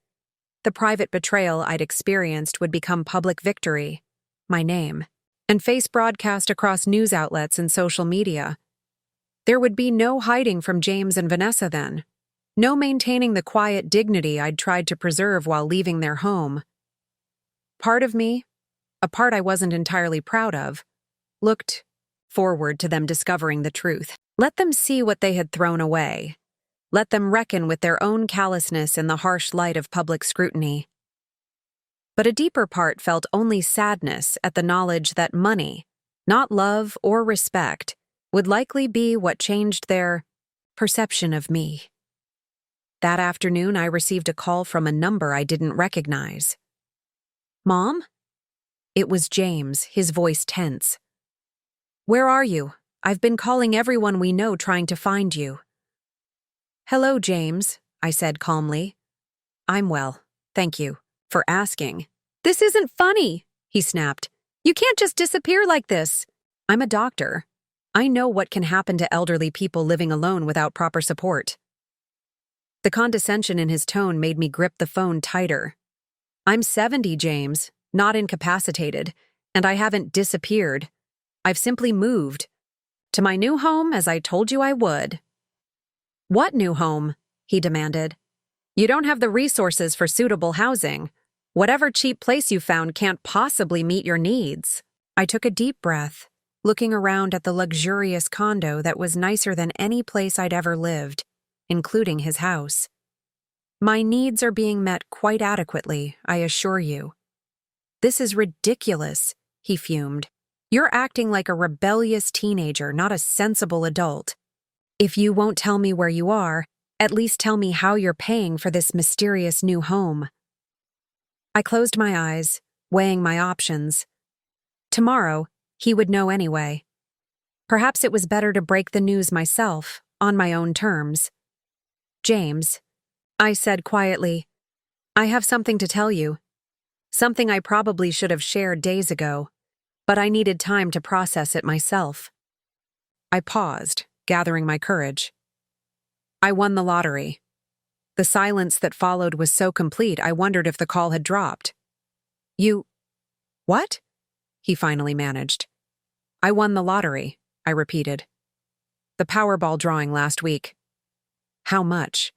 The private betrayal I'd experienced would become public victory, my name, and face broadcast across news outlets and social media. There would be no hiding from James and Vanessa then. No maintaining the quiet dignity I'd tried to preserve while leaving their home. Part of me, a part I wasn't entirely proud of, looked forward to them discovering the truth. Let them see what they had thrown away. Let them reckon with their own callousness in the harsh light of public scrutiny. But a deeper part felt only sadness at the knowledge that money, not love or respect, would likely be what changed their perception of me. That afternoon, I received a call from a number I didn't recognize. Mom? It was James, his voice tense. Where are you? I've been calling everyone we know trying to find you. Hello, James, I said calmly. I'm well, thank you for asking. This isn't funny, he snapped. You can't just disappear like this. I'm a doctor. I know what can happen to elderly people living alone without proper support. The condescension in his tone made me grip the phone tighter. I'm 70, James, not incapacitated, and I haven't disappeared. I've simply moved. To my new home, as I told you I would. What new home? He demanded. You don't have the resources for suitable housing. Whatever cheap place you found can't possibly meet your needs. I took a deep breath, looking around at the luxurious condo that was nicer than any place I'd ever lived, including his house. My needs are being met quite adequately, I assure you. This is ridiculous, he fumed. You're acting like a rebellious teenager, not a sensible adult. If you won't tell me where you are, at least tell me how you're paying for this mysterious new home. I closed my eyes, weighing my options. Tomorrow, he would know anyway. Perhaps it was better to break the news myself, on my own terms. James, I said quietly, I have something to tell you. Something I probably should have shared days ago, but I needed time to process it myself. I paused, gathering my courage. I won the lottery. The silence that followed was so complete I wondered if the call had dropped. You... What? He finally managed. I won the lottery, I repeated. The Powerball drawing last week. How much?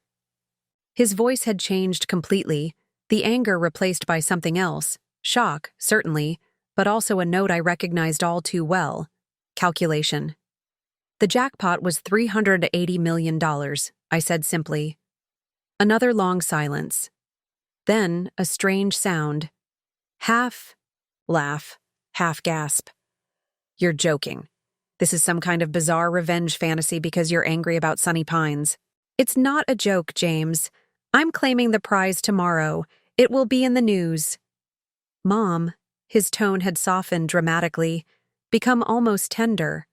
His voice had changed completely, the anger replaced by something else, shock, certainly, but also a note I recognized all too well. Calculation. The jackpot was $380 million, I said simply. Another long silence. Then a strange sound. Half laugh, half gasp. You're joking. This is some kind of bizarre revenge fantasy because you're angry about Sunny Pines. It's not a joke, James. I'm claiming the prize tomorrow. It will be in the news. Mom, his tone had softened dramatically, become almost tender.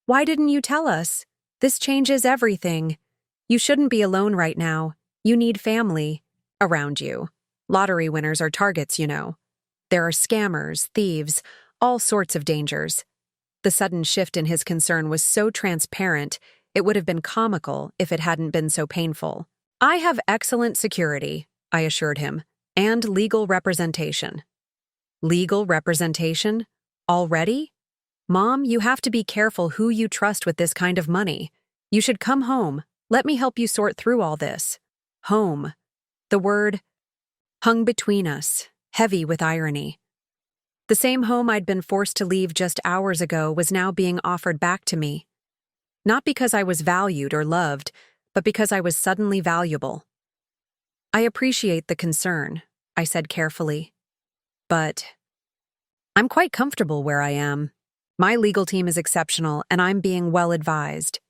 Why didn't you tell us? This changes everything. You shouldn't be alone right now. You need family around you. Lottery winners are targets, you know. There are scammers, thieves, all sorts of dangers. The sudden shift in his concern was so transparent, it would have been comical if it hadn't been so painful. I have excellent security, I assured him, and legal representation. Legal representation? Already? Mom, you have to be careful who you trust with this kind of money. You should come home. Let me help you sort through all this. Home. The word hung between us, heavy with irony. The same home I'd been forced to leave just hours ago was now being offered back to me. Not because I was valued or loved, but because I was suddenly valuable. I appreciate the concern, I said carefully. But I'm quite comfortable where I am. My legal team is exceptional, and I'm being well advised.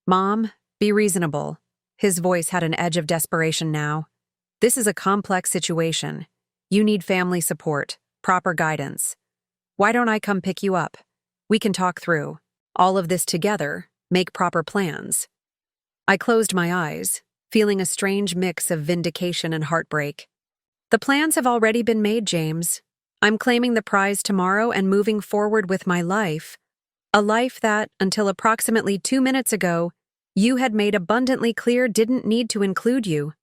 Mom, be reasonable. His voice had an edge of desperation now. This is a complex situation. You need family support, proper guidance. Why don't I come pick you up? We can talk through all of this together, make proper plans. I closed my eyes, feeling a strange mix of vindication and heartbreak. The plans have already been made, James. I'm claiming the prize tomorrow and moving forward with my life. A life that, until approximately 2 minutes ago, you had made abundantly clear didn't need to include you.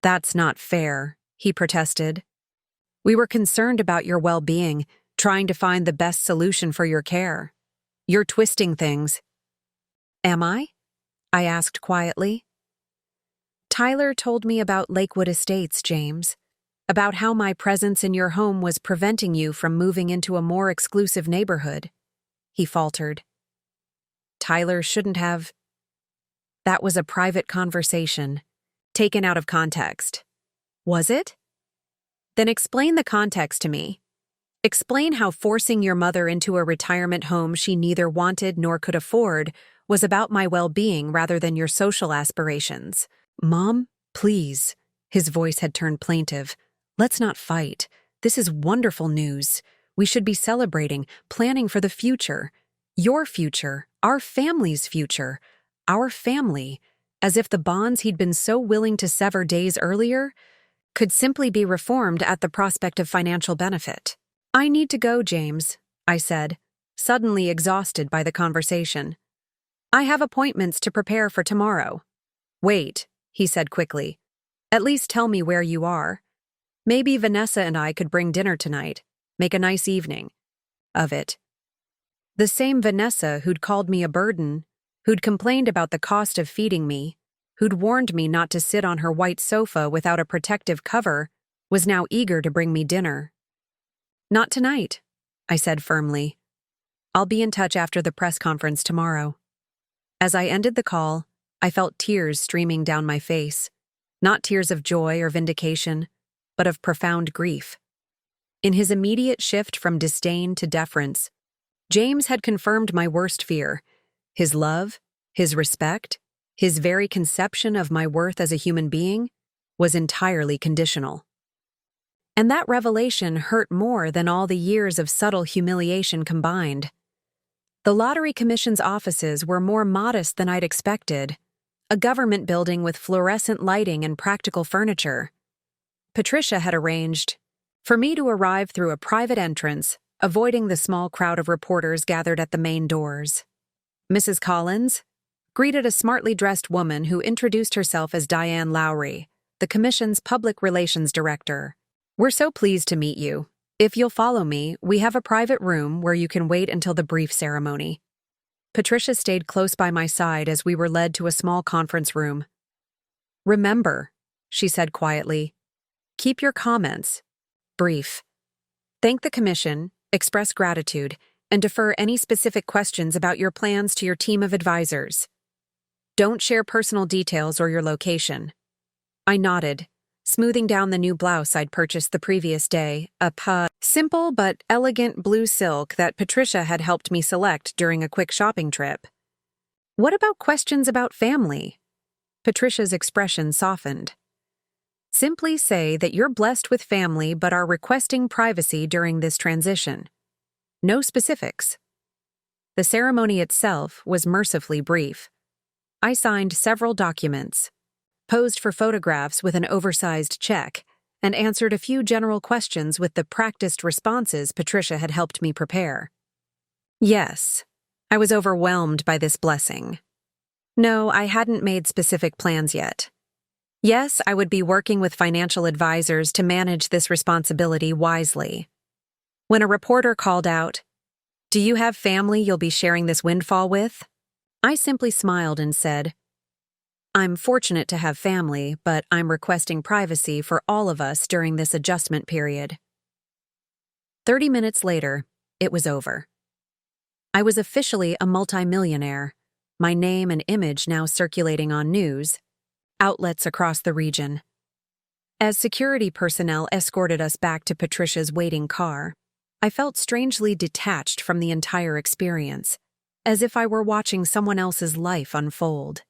That's not fair, he protested. We were concerned about your well-being, trying to find the best solution for your care. You're twisting things. Am I? I asked quietly. Tyler told me about Lakewood Estates, James. About how my presence in your home was preventing you from moving into a more exclusive neighborhood. He faltered. Tyler shouldn't have. That was a private conversation, taken out of context. Was it? Then explain the context to me. Explain how forcing your mother into a retirement home she neither wanted nor could afford was about my well-being rather than your social aspirations. Mom, please. His voice had turned plaintive. Let's not fight. This is wonderful news. We should be celebrating, planning for the future. Your future, our family's future. Our family, as if the bonds he'd been so willing to sever days earlier could simply be reformed at the prospect of financial benefit. I need to go, James, I said, suddenly exhausted by the conversation. I have appointments to prepare for tomorrow. Wait, he said quickly. At least tell me where you are. Maybe Vanessa and I could bring dinner tonight, make a nice evening of it. The same Vanessa who'd called me a burden, who'd complained about the cost of feeding me, who'd warned me not to sit on her white sofa without a protective cover, was now eager to bring me dinner. Not tonight, I said firmly. I'll be in touch after the press conference tomorrow. As I ended the call, I felt tears streaming down my face, not tears of joy or vindication, but of profound grief. In his immediate shift from disdain to deference, James had confirmed my worst fear. His love, his respect, his very conception of my worth as a human being was entirely conditional. And that revelation hurt more than all the years of subtle humiliation combined. The Lottery Commission's offices were more modest than I'd expected, a government building with fluorescent lighting and practical furniture. Patricia had arranged for me to arrive through a private entrance, avoiding the small crowd of reporters gathered at the main doors. Mrs. Collins greeted a smartly dressed woman who introduced herself as Diane Lowry, the Commission's Public Relations Director. We're so pleased to meet you. If you'll follow me, we have a private room where you can wait until the brief ceremony. Patricia stayed close by my side as we were led to a small conference room. Remember, she said quietly, keep your comments brief. Thank the Commission, express gratitude, and defer any specific questions about your plans to your team of advisors. Don't share personal details or your location. I nodded, smoothing down the new blouse I'd purchased the previous day, simple but elegant blue silk that Patricia had helped me select during a quick shopping trip. What about questions about family? Patricia's expression softened. Simply say that you're blessed with family but are requesting privacy during this transition. No specifics. The ceremony itself was mercifully brief. I signed several documents, posed for photographs with an oversized check, and answered a few general questions with the practiced responses Patricia had helped me prepare. Yes, I was overwhelmed by this blessing. No, I hadn't made specific plans yet. Yes, I would be working with financial advisors to manage this responsibility wisely. When a reporter called out, "Do you have family you'll be sharing this windfall with?" I simply smiled and said, "I'm fortunate to have family, but I'm requesting privacy for all of us during this adjustment period." 30 minutes later, it was over. I was officially a multimillionaire, my name and image now circulating on news outlets across the region. As security personnel escorted us back to Patricia's waiting car, I felt strangely detached from the entire experience, as if I were watching someone else's life unfold.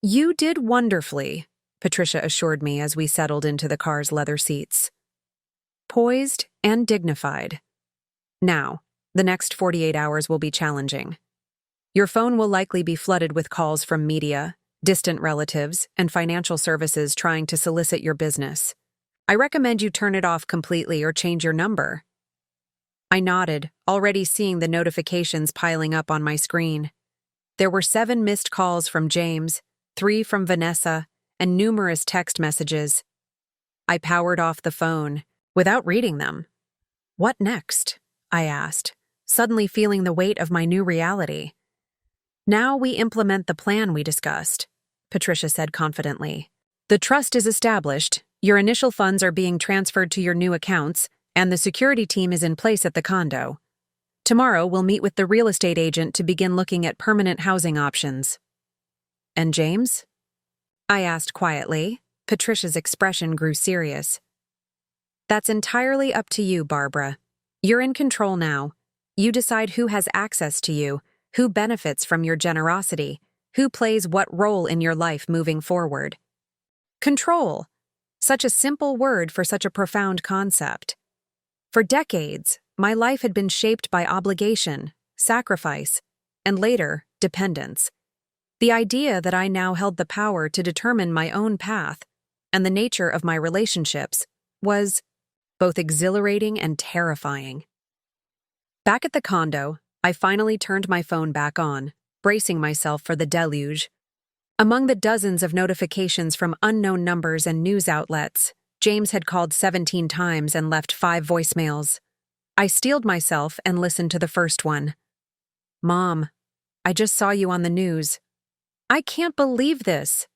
"You did wonderfully," Patricia assured me as we settled into the car's leather seats. Poised and dignified. "Now, the next 48 hours will be challenging. Your phone will likely be flooded with calls from media, distant relatives, and financial services trying to solicit your business. I recommend you turn it off completely or change your number." I nodded, already seeing the notifications piling up on my screen. There were 7 missed calls from James, 3 from Vanessa, and numerous text messages. I powered off the phone, without reading them. "What next?" I asked, suddenly feeling the weight of my new reality. "Now we implement the plan we discussed," Patricia said confidently. "The trust is established, your initial funds are being transferred to your new accounts, and the security team is in place at the condo. Tomorrow we'll meet with the real estate agent to begin looking at permanent housing options." "And James?" I asked quietly. Patricia's expression grew serious. "That's entirely up to you, Barbara. You're in control now. You decide who has access to you, who benefits from your generosity, who plays what role in your life moving forward." Control. Such a simple word for such a profound concept. For decades, my life had been shaped by obligation, sacrifice, and later, dependence. The idea that I now held the power to determine my own path and the nature of my relationships was both exhilarating and terrifying. Back at the condo, I finally turned my phone back on, bracing myself for the deluge. Among the dozens of notifications from unknown numbers and news outlets, James had called 17 times and left 5 voicemails. I steeled myself and listened to the first one. "Mom, I just saw you on the news. I can't believe this.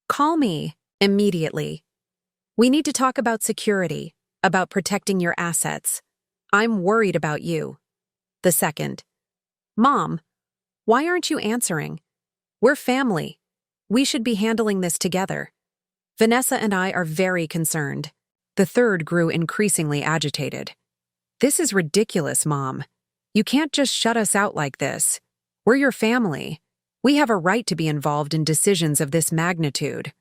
Call me immediately. We need to talk about security, about protecting your assets. I'm worried about you." The second. "Mom, why aren't you answering? We're family. We should be handling this together. Vanessa and I are very concerned." The third grew increasingly agitated. "This is ridiculous, Mom. You can't just shut us out like this. We're your family. We have a right to be involved in decisions of this magnitude."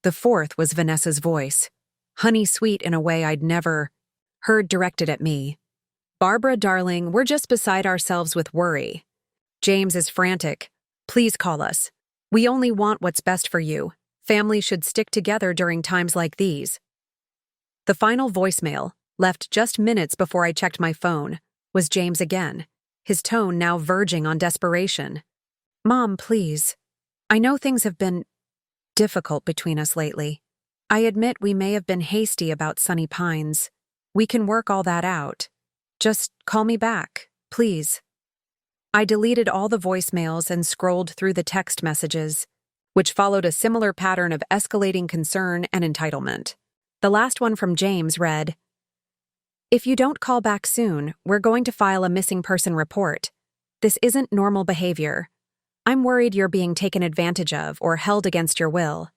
The fourth was Vanessa's voice, honey-sweet in a way I'd never heard directed at me. "Barbara, darling, we're just beside ourselves with worry. James is frantic. Please call us. We only want what's best for you. Families should stick together during times like these." The final voicemail, left just minutes before I checked my phone, was James again, his tone now verging on desperation. "Mom, please. I know things have been difficult between us lately. I admit we may have been hasty about Sunny Pines. We can work all that out. Just call me back, please." I deleted all the voicemails and scrolled through the text messages, which followed a similar pattern of escalating concern and entitlement. The last one from James read, "If you don't call back soon, we're going to file a missing person report. This isn't normal behavior. I'm worried you're being taken advantage of or held against your will."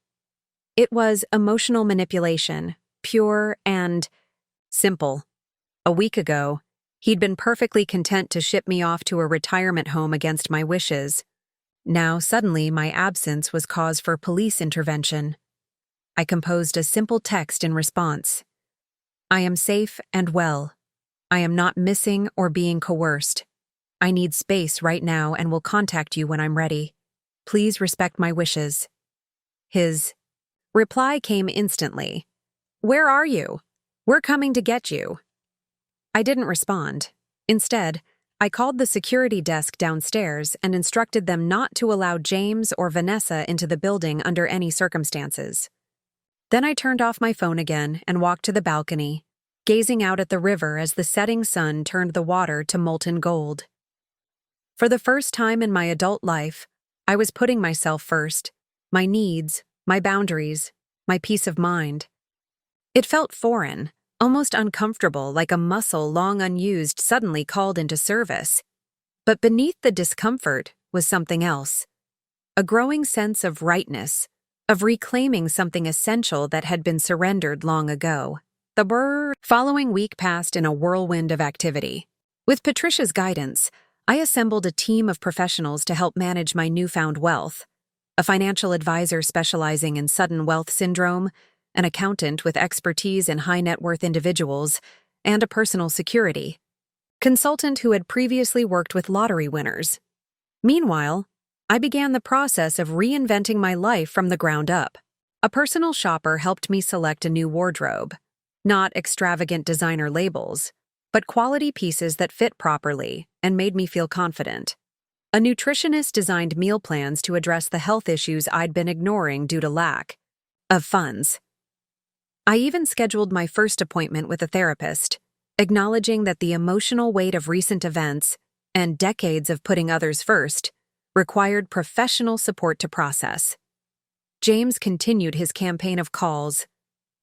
It was emotional manipulation, pure and simple. A week ago, he'd been perfectly content to ship me off to a retirement home against my wishes. Now, suddenly, my absence was cause for police intervention. I composed a simple text in response. "I am safe and well. I am not missing or being coerced. I need space right now and will contact you when I'm ready. Please respect my wishes." His reply came instantly. "Where are you? We're coming to get you." I didn't respond. Instead, I called the security desk downstairs and instructed them not to allow James or Vanessa into the building under any circumstances. Then I turned off my phone again and walked to the balcony, gazing out at the river as the setting sun turned the water to molten gold. For the first time in my adult life, I was putting myself first, my needs, my boundaries, my peace of mind. It felt foreign, almost uncomfortable, like a muscle long unused suddenly called into service. But beneath the discomfort was something else. A growing sense of rightness, of reclaiming something essential that had been surrendered long ago. The following week passed in a whirlwind of activity. With Patricia's guidance, I assembled a team of professionals to help manage my newfound wealth. A financial advisor specializing in sudden wealth syndrome, an accountant with expertise in high-net-worth individuals, and a personal security consultant who had previously worked with lottery winners. Meanwhile, I began the process of reinventing my life from the ground up. A personal shopper helped me select a new wardrobe. Not extravagant designer labels, but quality pieces that fit properly and made me feel confident. A nutritionist designed meal plans to address the health issues I'd been ignoring due to lack of funds. I even scheduled my first appointment with a therapist, acknowledging that the emotional weight of recent events and decades of putting others first required professional support to process. James continued his campaign of calls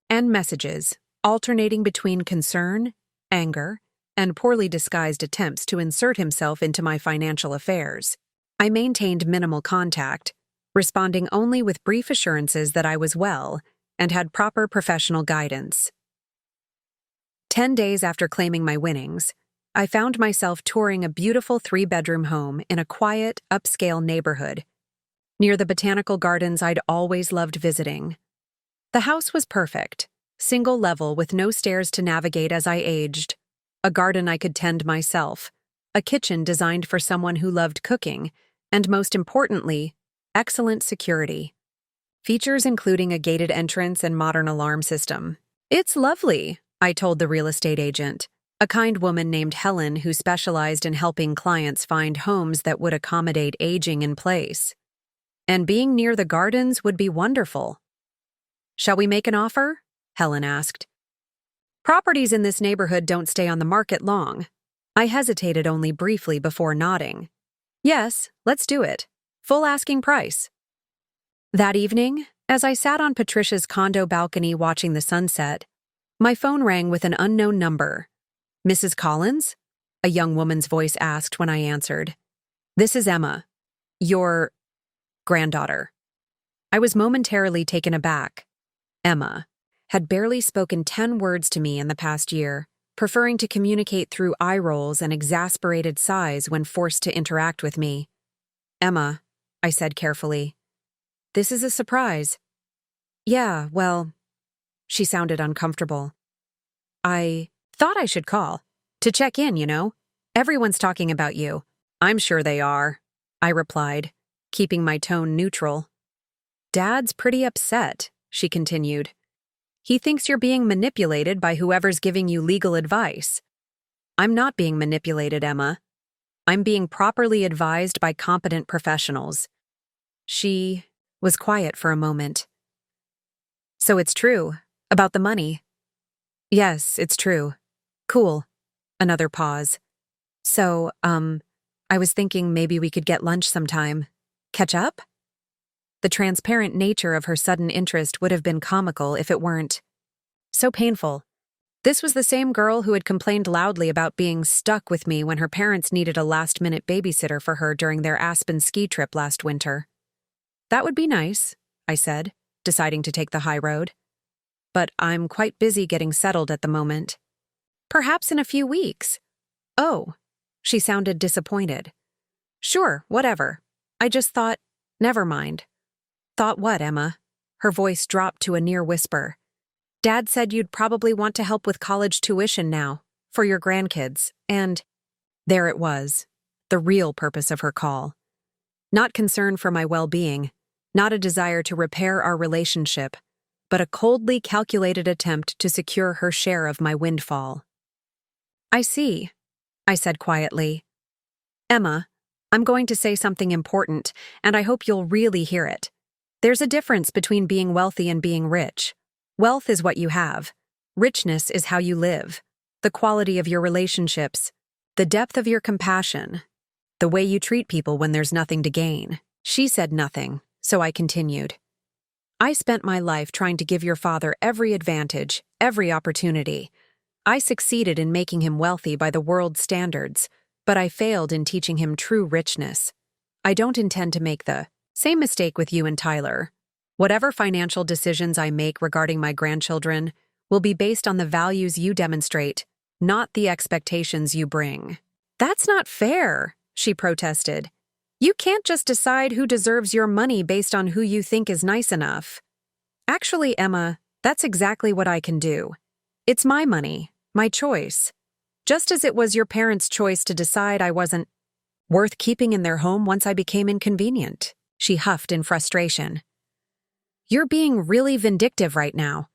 and messages, alternating between concern, anger, and poorly disguised attempts to insert himself into my financial affairs. I maintained minimal contact, responding only with brief assurances that I was well and had proper professional guidance. 10 days after claiming my winnings, I found myself touring a beautiful 3-bedroom home in a quiet, upscale neighborhood, near the botanical gardens I'd always loved visiting. The house was perfect, single level with no stairs to navigate as I aged, a garden I could tend myself, a kitchen designed for someone who loved cooking, and most importantly, excellent security. Features including a gated entrance and modern alarm system. "It's lovely," I told the real estate agent, a kind woman named Helen who specialized in helping clients find homes that would accommodate aging in place. "And being near the gardens would be wonderful." "Shall we make an offer?" Helen asked. "Properties in this neighborhood don't stay on the market long." I hesitated only briefly before nodding. "Yes, let's do it. Full asking price." That evening, as I sat on Patricia's condo balcony watching the sunset, my phone rang with an unknown number. "Mrs. Collins?" a young woman's voice asked when I answered. "This is Emma, your granddaughter." I was momentarily taken aback. Emma had barely spoken 10 words to me in the past year, preferring to communicate through eye rolls and exasperated sighs when forced to interact with me. "Emma," I said carefully, "this is a surprise." "Yeah, well," she sounded uncomfortable. "I thought I should call. To check in, you know. Everyone's talking about you." "I'm sure they are," I replied, keeping my tone neutral. "Dad's pretty upset," she continued. "He thinks you're being manipulated by whoever's giving you legal advice." "I'm not being manipulated, Emma. I'm being properly advised by competent professionals." She was quiet for a moment. "So it's true, about the money?" "Yes, it's true." "Cool." Another pause. "So, I was thinking maybe we could get lunch sometime. Catch up?" The transparent nature of her sudden interest would have been comical if it weren't so painful. This was the same girl who had complained loudly about being stuck with me when her parents needed a last-minute babysitter for her during their Aspen ski trip last winter. "That would be nice," I said, deciding to take the high road. "But I'm quite busy getting settled at the moment." "Perhaps in a few weeks." "Oh," she sounded disappointed. "Sure, whatever. I just thought, never mind." "Thought what, Emma?" Her voice dropped to a near whisper. "Dad said you'd probably want to help with college tuition now, for your grandkids, and—" There it was, the real purpose of her call. Not concern for my well-being, not a desire to repair our relationship, but a coldly calculated attempt to secure her share of my windfall. "I see," I said quietly. "Emma, I'm going to say something important, and I hope you'll really hear it. There's a difference between being wealthy and being rich. Wealth is what you have. Richness is how you live, the quality of your relationships, the depth of your compassion, the way you treat people when there's nothing to gain. She said nothing, so I continued. I spent my life trying to give your father every advantage, every opportunity. I succeeded in making him wealthy by the world's standards, but I failed in teaching him true richness. I don't intend to make the same mistake with you and Tyler. Whatever financial decisions I make regarding my grandchildren will be based on the values you demonstrate, not the expectations you bring. That's not fair, she protested. You can't just decide who deserves your money based on who you think is nice enough. Actually, Emma, that's exactly what I can do. It's my money, my choice. Just as it was your parents' choice to decide I wasn't worth keeping in their home once I became inconvenient, she huffed in frustration. You're being really vindictive right now.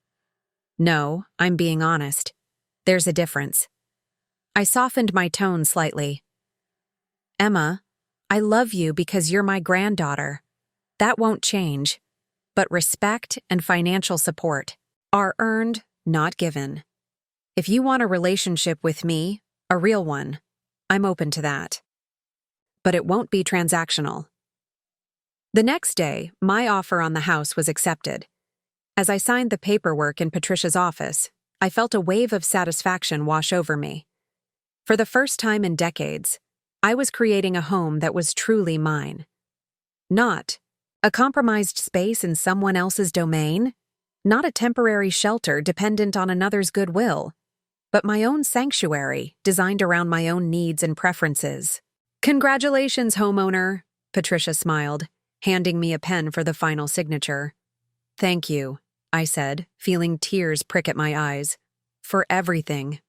No, I'm being honest. There's a difference. I softened my tone slightly. Emma, I love you because you're my granddaughter. That won't change. But respect and financial support are earned, not given. If you want a relationship with me, a real one, I'm open to that. But it won't be transactional. The next day, my offer on the house was accepted. As I signed the paperwork in Patricia's office, I felt a wave of satisfaction wash over me. For the first time in decades, I was creating a home that was truly mine. Not a compromised space in someone else's domain, not a temporary shelter dependent on another's goodwill, but my own sanctuary designed around my own needs and preferences. Congratulations, homeowner, Patricia smiled, handing me a pen for the final signature. Thank you, I said, feeling tears prick at my eyes. For everything.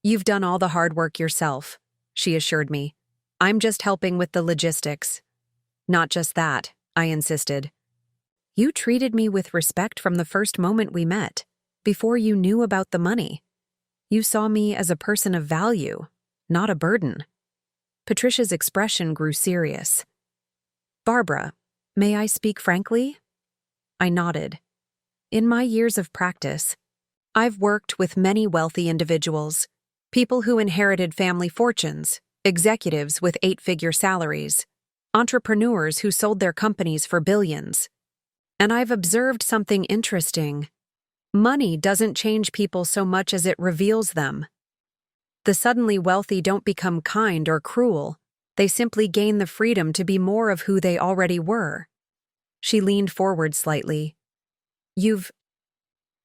You've done all the hard work yourself, she assured me. I'm just helping with the logistics. Not just that, I insisted. You treated me with respect from the first moment we met, before you knew about the money. You saw me as a person of value, not a burden. Patricia's expression grew serious. Barbara, may I speak frankly? I nodded. In my years of practice, I've worked with many wealthy individuals, people who inherited family fortunes, executives with 8-figure salaries, entrepreneurs who sold their companies for billions. And I've observed something interesting. Money doesn't change people so much as it reveals them. The suddenly wealthy don't become kind or cruel. They simply gain the freedom to be more of who they already were. She leaned forward slightly. You've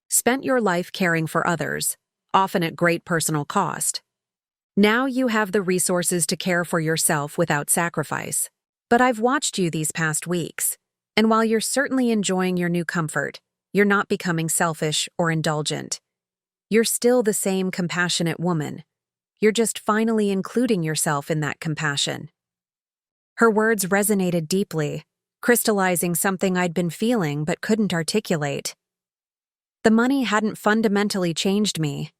spent your life caring for others, often at great personal cost. Now you have the resources to care for yourself without sacrifice. But I've watched you these past weeks, and while you're certainly enjoying your new comfort, you're not becoming selfish or indulgent. You're still the same compassionate woman. You're just finally including yourself in that compassion. Her words resonated deeply, crystallizing something I'd been feeling but couldn't articulate. The money hadn't fundamentally changed me.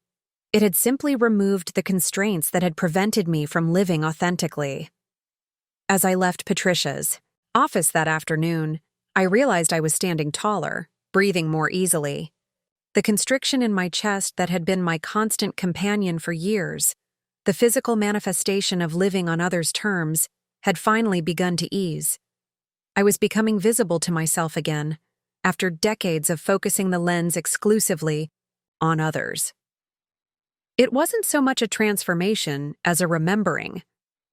It had simply removed the constraints that had prevented me from living authentically. As I left Patricia's office that afternoon, I realized I was standing taller, breathing more easily. The constriction in my chest that had been my constant companion for years, the physical manifestation of living on others' terms, had finally begun to ease. I was becoming visible to myself again, after decades of focusing the lens exclusively on others. It wasn't so much a transformation as a remembering,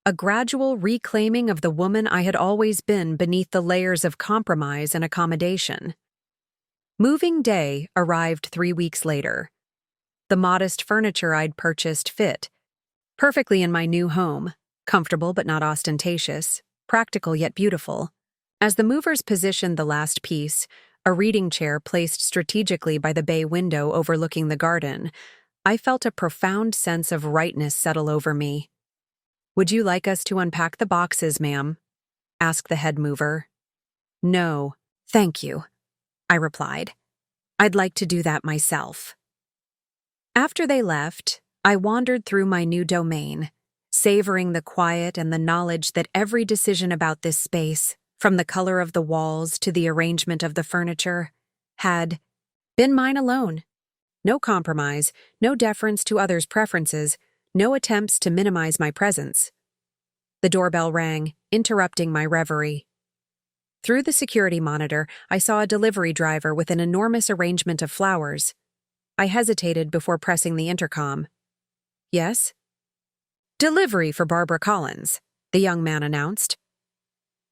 a gradual reclaiming of the woman I had always been beneath the layers of compromise and accommodation. Moving day arrived 3 weeks later. The modest furniture I'd purchased fit perfectly in my new home, comfortable but not ostentatious, practical yet beautiful. As the movers positioned the last piece, a reading chair placed strategically by the bay window overlooking the garden, I felt a profound sense of rightness settle over me. "Would you like us to unpack the boxes, ma'am?" asked the head mover. "No, thank you," I replied. "I'd like to do that myself." After they left, I wandered through my new domain, savoring the quiet and the knowledge that every decision about this space, from the color of the walls to the arrangement of the furniture, had been mine alone. No compromise, no deference to others' preferences, no attempts to minimize my presence. The doorbell rang, interrupting my reverie. Through the security monitor, I saw a delivery driver with an enormous arrangement of flowers. I hesitated before pressing the intercom. Yes? Delivery for Barbara Collins, the young man announced.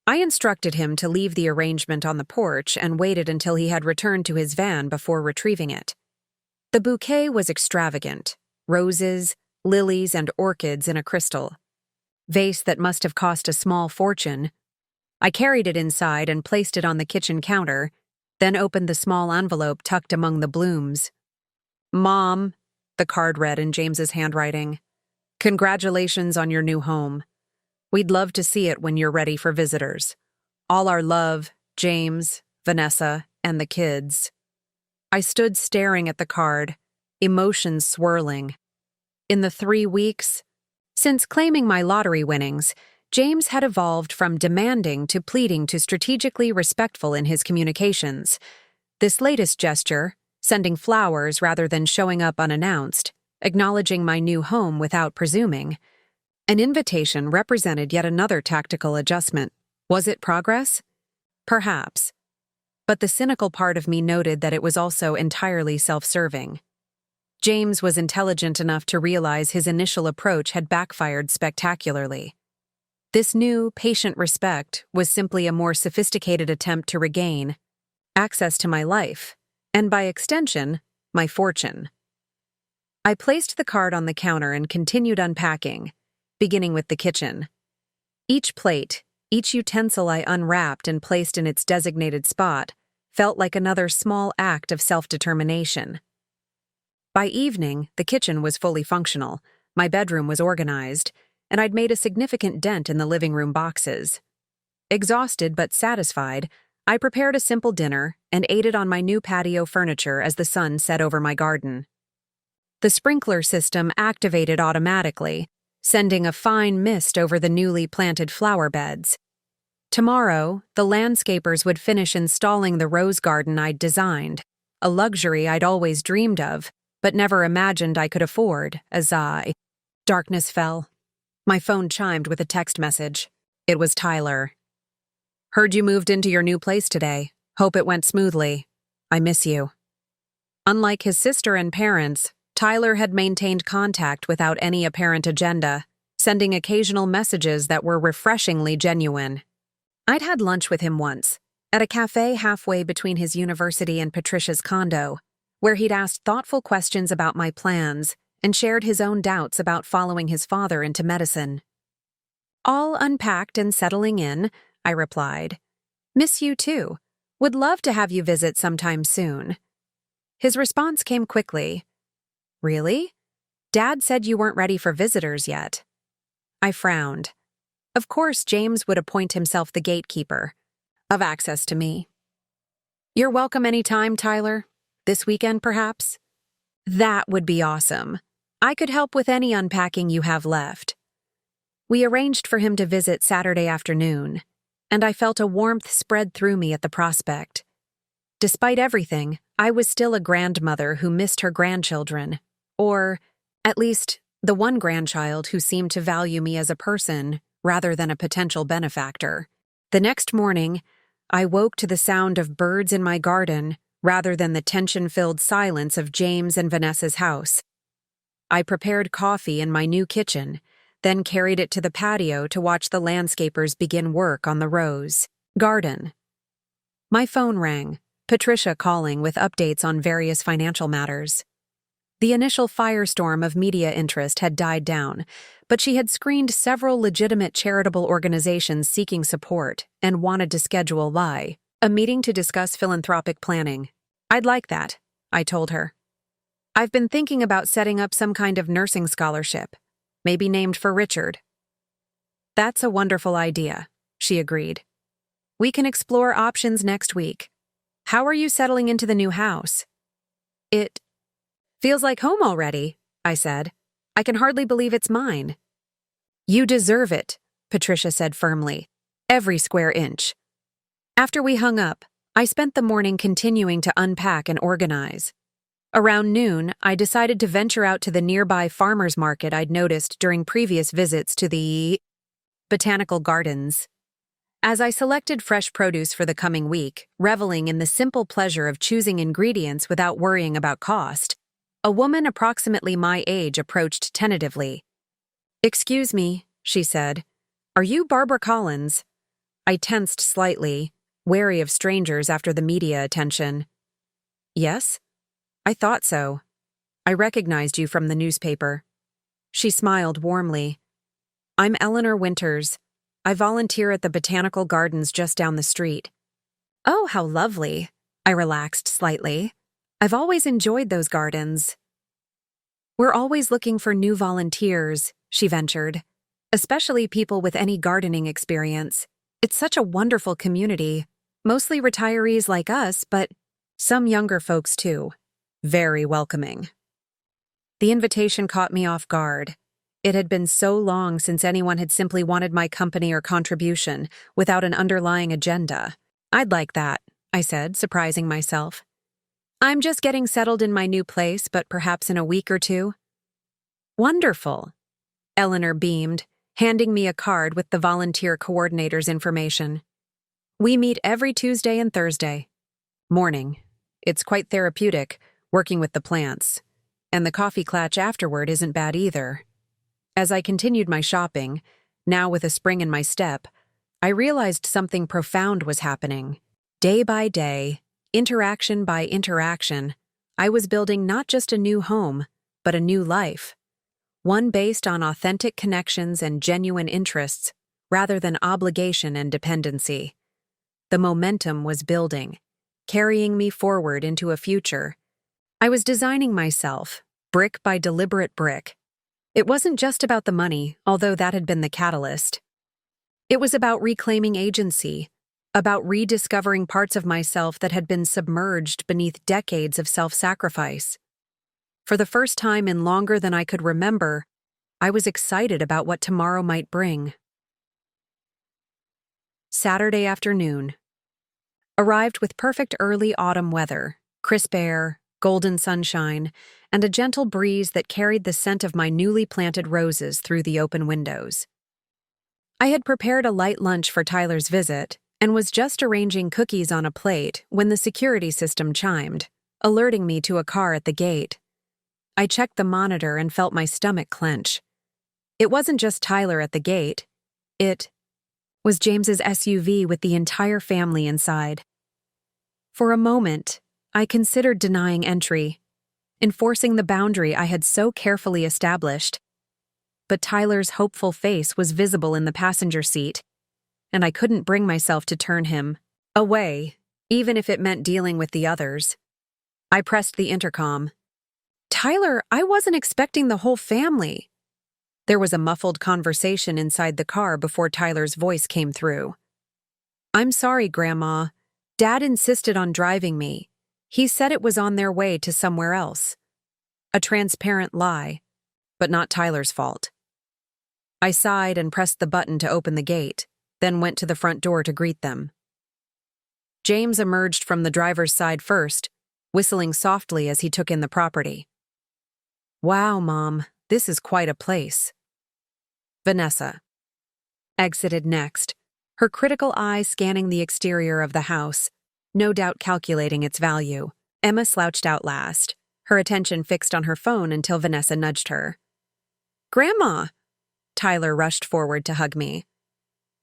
I instructed him to leave the arrangement on the porch and waited until he had returned to his van before retrieving it. The bouquet was extravagant: roses, lilies, and orchids in a crystal vase that must have cost a small fortune. I carried it inside and placed it on the kitchen counter, then opened the small envelope tucked among the blooms. Mom, the card read in James's handwriting. Congratulations on your new home. We'd love to see it when you're ready for visitors. All our love, James, Vanessa, and the kids. I stood staring at the card, emotions swirling. In the 3 weeks since claiming my lottery winnings, James had evolved from demanding to pleading to strategically respectful in his communications. This latest gesture, sending flowers rather than showing up unannounced, acknowledging my new home without presuming, an invitation represented yet another tactical adjustment. Was it progress? Perhaps. But the cynical part of me noted that it was also entirely self-serving. James was intelligent enough to realize his initial approach had backfired spectacularly. This new, patient respect was simply a more sophisticated attempt to regain access to my life, and by extension, my fortune. I placed the card on the counter and continued unpacking, beginning with the kitchen. Each plate, each utensil I unwrapped and placed in its designated spot felt like another small act of self-determination. By evening, the kitchen was fully functional, my bedroom was organized, and I'd made a significant dent in the living room boxes. Exhausted but satisfied, I prepared a simple dinner and ate it on my new patio furniture as the sun set over my garden. The sprinkler system activated automatically, sending a fine mist over the newly planted flower beds. Tomorrow, the landscapers would finish installing the rose garden I'd designed, a luxury I'd always dreamed of, but never imagined I could afford, Darkness fell. My phone chimed with a text message. It was Tyler. Heard you moved into your new place today. Hope it went smoothly. I miss you. Unlike his sister and parents, Tyler had maintained contact without any apparent agenda, sending occasional messages that were refreshingly genuine. I'd had lunch with him once, at a cafe halfway between his university and Patricia's condo, where he'd asked thoughtful questions about my plans and shared his own doubts about following his father into medicine. All unpacked and settling in, I replied. Miss you too. Would love to have you visit sometime soon. His response came quickly. Really? Dad said you weren't ready for visitors yet. I frowned. Of course, James would appoint himself the gatekeeper of access to me. You're welcome anytime, Tyler. This weekend, perhaps? That would be awesome. I could help with any unpacking you have left. We arranged for him to visit Saturday afternoon, and I felt a warmth spread through me at the prospect. Despite everything, I was still a grandmother who missed her grandchildren, or, at least, the one grandchild who seemed to value me as a person rather than a potential benefactor. The next morning, I woke to the sound of birds in my garden rather than the tension-filled silence of James and Vanessa's house. I prepared coffee in my new kitchen, then carried it to the patio to watch the landscapers begin work on the rose garden. My phone rang, Patricia calling with updates on various financial matters. The initial firestorm of media interest had died down, but she had screened several legitimate charitable organizations seeking support and wanted to schedule a meeting to discuss philanthropic planning. I'd like that, I told her. I've been thinking about setting up some kind of nursing scholarship, maybe named for Richard. That's a wonderful idea, she agreed. We can explore options next week. How are you settling into the new house? It feels like home already, I said. I can hardly believe it's mine. You deserve it, Patricia said firmly. Every square inch. After we hung up, I spent the morning continuing to unpack and organize. Around noon, I decided to venture out to the nearby farmer's market I'd noticed during previous visits to the botanical gardens. As I selected fresh produce for the coming week, reveling in the simple pleasure of choosing ingredients without worrying about cost, a woman approximately my age approached tentatively. "Excuse me," she said. "Are you Barbara Collins?" I tensed slightly, wary of strangers after the media attention. "Yes? I thought so. I recognized you from the newspaper." She smiled warmly. "I'm Eleanor Winters. I volunteer at the botanical gardens just down the street." "Oh, how lovely." I relaxed slightly. "I've always enjoyed those gardens." "We're always looking for new volunteers," she ventured, "especially people with any gardening experience. It's such a wonderful community, mostly retirees like us, but some younger folks too. Very welcoming." The invitation caught me off guard. It had been so long since anyone had simply wanted my company or contribution, without an underlying agenda. "I'd like that," I said, surprising myself. "I'm just getting settled in my new place, but perhaps in a week or two." "Wonderful," Eleanor beamed, handing me a card with the volunteer coordinator's information. "We meet every Tuesday and Thursday morning. It's quite therapeutic, working with the plants. And the coffee clatch afterward isn't bad either." As I continued my shopping, now with a spring in my step, I realized something profound was happening. Day by day, interaction by interaction, I was building not just a new home, but a new life. One based on authentic connections and genuine interests, rather than obligation and dependency. The momentum was building, carrying me forward into a future. I was designing myself, brick by deliberate brick. It wasn't just about the money, although that had been the catalyst. It was about reclaiming agency, about rediscovering parts of myself that had been submerged beneath decades of self-sacrifice. For the first time in longer than I could remember, I was excited about what tomorrow might bring. Saturday afternoon. Arrived with perfect early autumn weather, crisp air, golden sunshine, and a gentle breeze that carried the scent of my newly planted roses through the open windows. I had prepared a light lunch for Tyler's visit and was just arranging cookies on a plate when the security system chimed, alerting me to a car at the gate. I checked the monitor and felt my stomach clench. It wasn't just Tyler at the gate. It was James's SUV with the entire family inside. For a moment, I considered denying entry, enforcing the boundary I had so carefully established. But Tyler's hopeful face was visible in the passenger seat, and I couldn't bring myself to turn him away, even if it meant dealing with the others. I pressed the intercom. "Tyler, I wasn't expecting the whole family." There was a muffled conversation inside the car before Tyler's voice came through. "I'm sorry, Grandma. Dad insisted on driving me. He said it was on their way to somewhere else." A transparent lie, but not Tyler's fault. I sighed and pressed the button to open the gate, then went to the front door to greet them. James emerged from the driver's side first, whistling softly as he took in the property. "Wow, Mom, this is quite a place." Vanessa exited next, her critical eye scanning the exterior of the house, no doubt calculating its value. Emma slouched out last, her attention fixed on her phone until Vanessa nudged her. "Grandma!" Tyler rushed forward to hug me.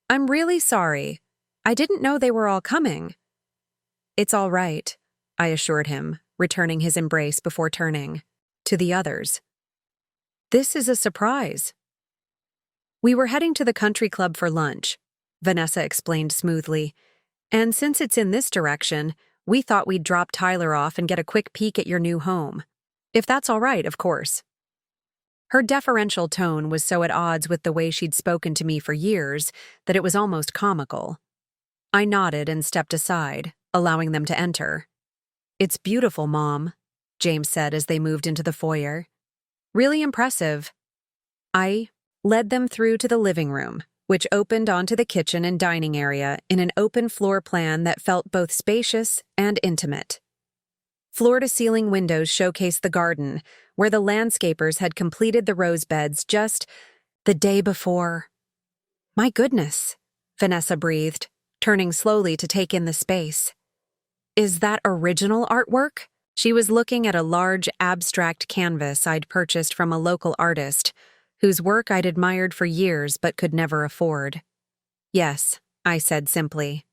"I'm really sorry. I didn't know they were all coming." "It's all right," I assured him, returning his embrace before turning to the others. "This is a surprise." "We were heading to the country club for lunch," Vanessa explained smoothly, "and since it's in this direction, we thought we'd drop Tyler off and get a quick peek at your new home. If that's all right, of course." Her deferential tone was so at odds with the way she'd spoken to me for years that it was almost comical. I nodded and stepped aside, allowing them to enter. "It's beautiful, Mom," James said as they moved into the foyer. "Really impressive." I led them through to the living room, which opened onto the kitchen and dining area in an open floor plan that felt both spacious and intimate. Floor-to-ceiling windows showcased the garden, where the landscapers had completed the rose beds just the day before. My goodness, Vanessa breathed, turning slowly to take in the space. Is that original artwork? She was looking at a large, abstract canvas I'd purchased from a local artist, whose work I'd admired for years but could never afford. Yes, I said simply.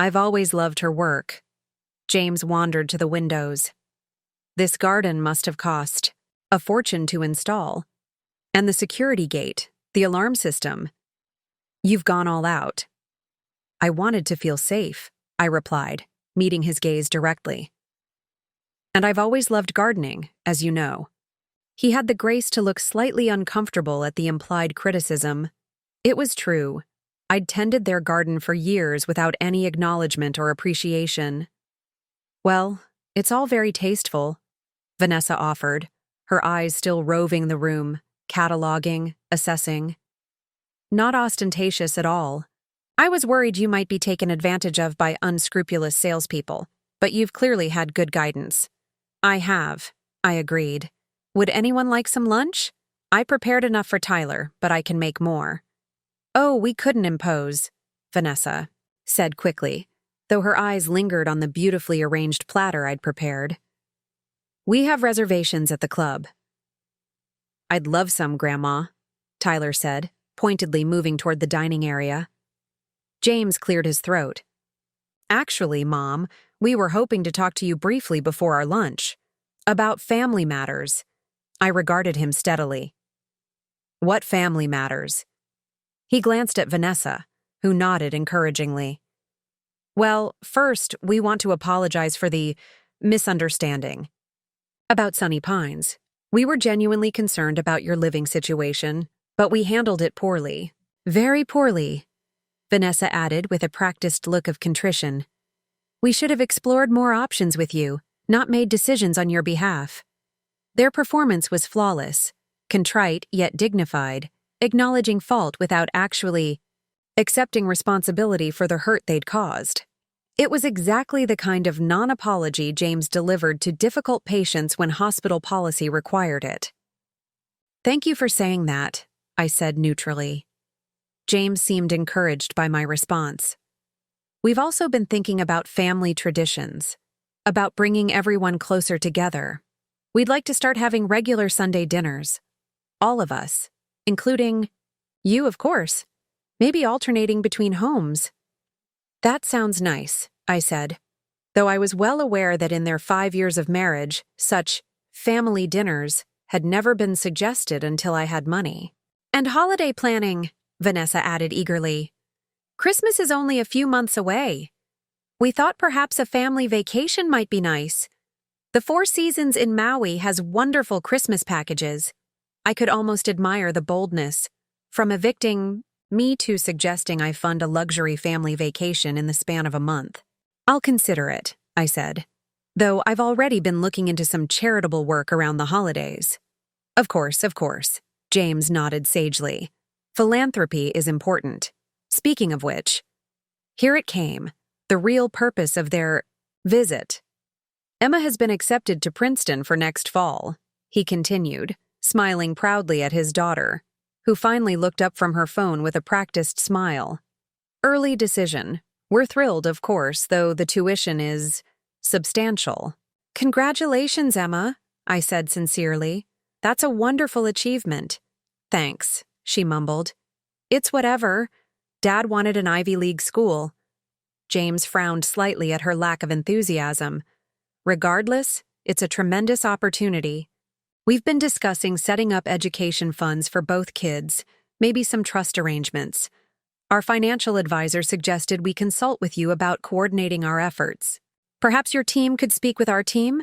I've always loved her work. James wandered to the windows. This garden must have cost a fortune to install. And the security gate, the alarm system. You've gone all out. I wanted to feel safe, I replied, meeting his gaze directly. And I've always loved gardening, as you know. He had the grace to look slightly uncomfortable at the implied criticism. It was true. I'd tended their garden for years without any acknowledgement or appreciation. Well, it's all very tasteful, Vanessa offered, her eyes still roving the room, cataloging, assessing. Not ostentatious at all. I was worried you might be taken advantage of by unscrupulous salespeople, but you've clearly had good guidance. I have, I agreed. Would anyone like some lunch? I prepared enough for Tyler, but I can make more. Oh, we couldn't impose, Vanessa said quickly, though her eyes lingered on the beautifully arranged platter I'd prepared. We have reservations at the club. I'd love some, Grandma, Tyler said, pointedly moving toward the dining area. James cleared his throat. Actually, Mom, we were hoping to talk to you briefly before our lunch. About family matters. I regarded him steadily. What family matters? He glanced at Vanessa, who nodded encouragingly. Well, first, we want to apologize for the misunderstanding. About Sunny Pines. We were genuinely concerned about your living situation, but we handled it poorly. Very poorly, Vanessa added with a practiced look of contrition. We should have explored more options with you, not made decisions on your behalf. Their performance was flawless, contrite yet dignified, acknowledging fault without actually accepting responsibility for the hurt they'd caused. It was exactly the kind of non-apology James delivered to difficult patients when hospital policy required it. Thank you for saying that, I said neutrally. James seemed encouraged by my response. We've also been thinking about family traditions, about bringing everyone closer together. We'd like to start having regular Sunday dinners. All of us, including you, of course, maybe alternating between homes. That sounds nice, I said, though I was well aware that in their 5 years of marriage, such family dinners had never been suggested until I had money. And holiday planning, Vanessa added eagerly. Christmas is only a few months away. We thought perhaps a family vacation might be nice. The Four Seasons in Maui has wonderful Christmas packages. I could almost admire the boldness, from evicting me to suggesting I fund a luxury family vacation in the span of a month. I'll consider it, I said, though I've already been looking into some charitable work around the holidays. Of course, James nodded sagely. Philanthropy is important. Speaking of which, here it came, the real purpose of their visit. Emma has been accepted to Princeton for next fall, he continued, smiling proudly at his daughter, who finally looked up from her phone with a practiced smile. Early decision. We're thrilled, of course, though the tuition is substantial. Congratulations, Emma, I said sincerely. That's a wonderful achievement. Thanks, she mumbled. It's whatever. Dad wanted an Ivy League school. James frowned slightly at her lack of enthusiasm. Regardless, it's a tremendous opportunity. We've been discussing setting up education funds for both kids, maybe some trust arrangements. Our financial advisor suggested we consult with you about coordinating our efforts. Perhaps your team could speak with our team?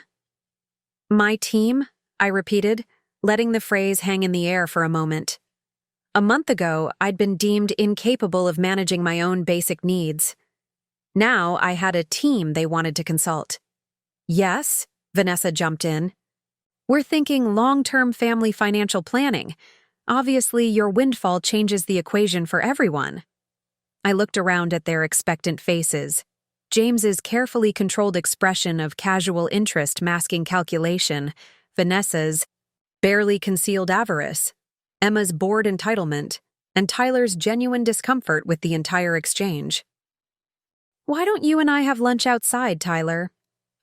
My team? I repeated, letting the phrase hang in the air for a moment. A month ago, I'd been deemed incapable of managing my own basic needs. Now I had a team they wanted to consult. Yes, Vanessa jumped in. We're thinking long-term family financial planning. Obviously, your windfall changes the equation for everyone. I looked around at their expectant faces. James's carefully controlled expression of casual interest masking calculation, Vanessa's barely concealed avarice, Emma's bored entitlement, and Tyler's genuine discomfort with the entire exchange. "Why don't you and I have lunch outside, Tyler?"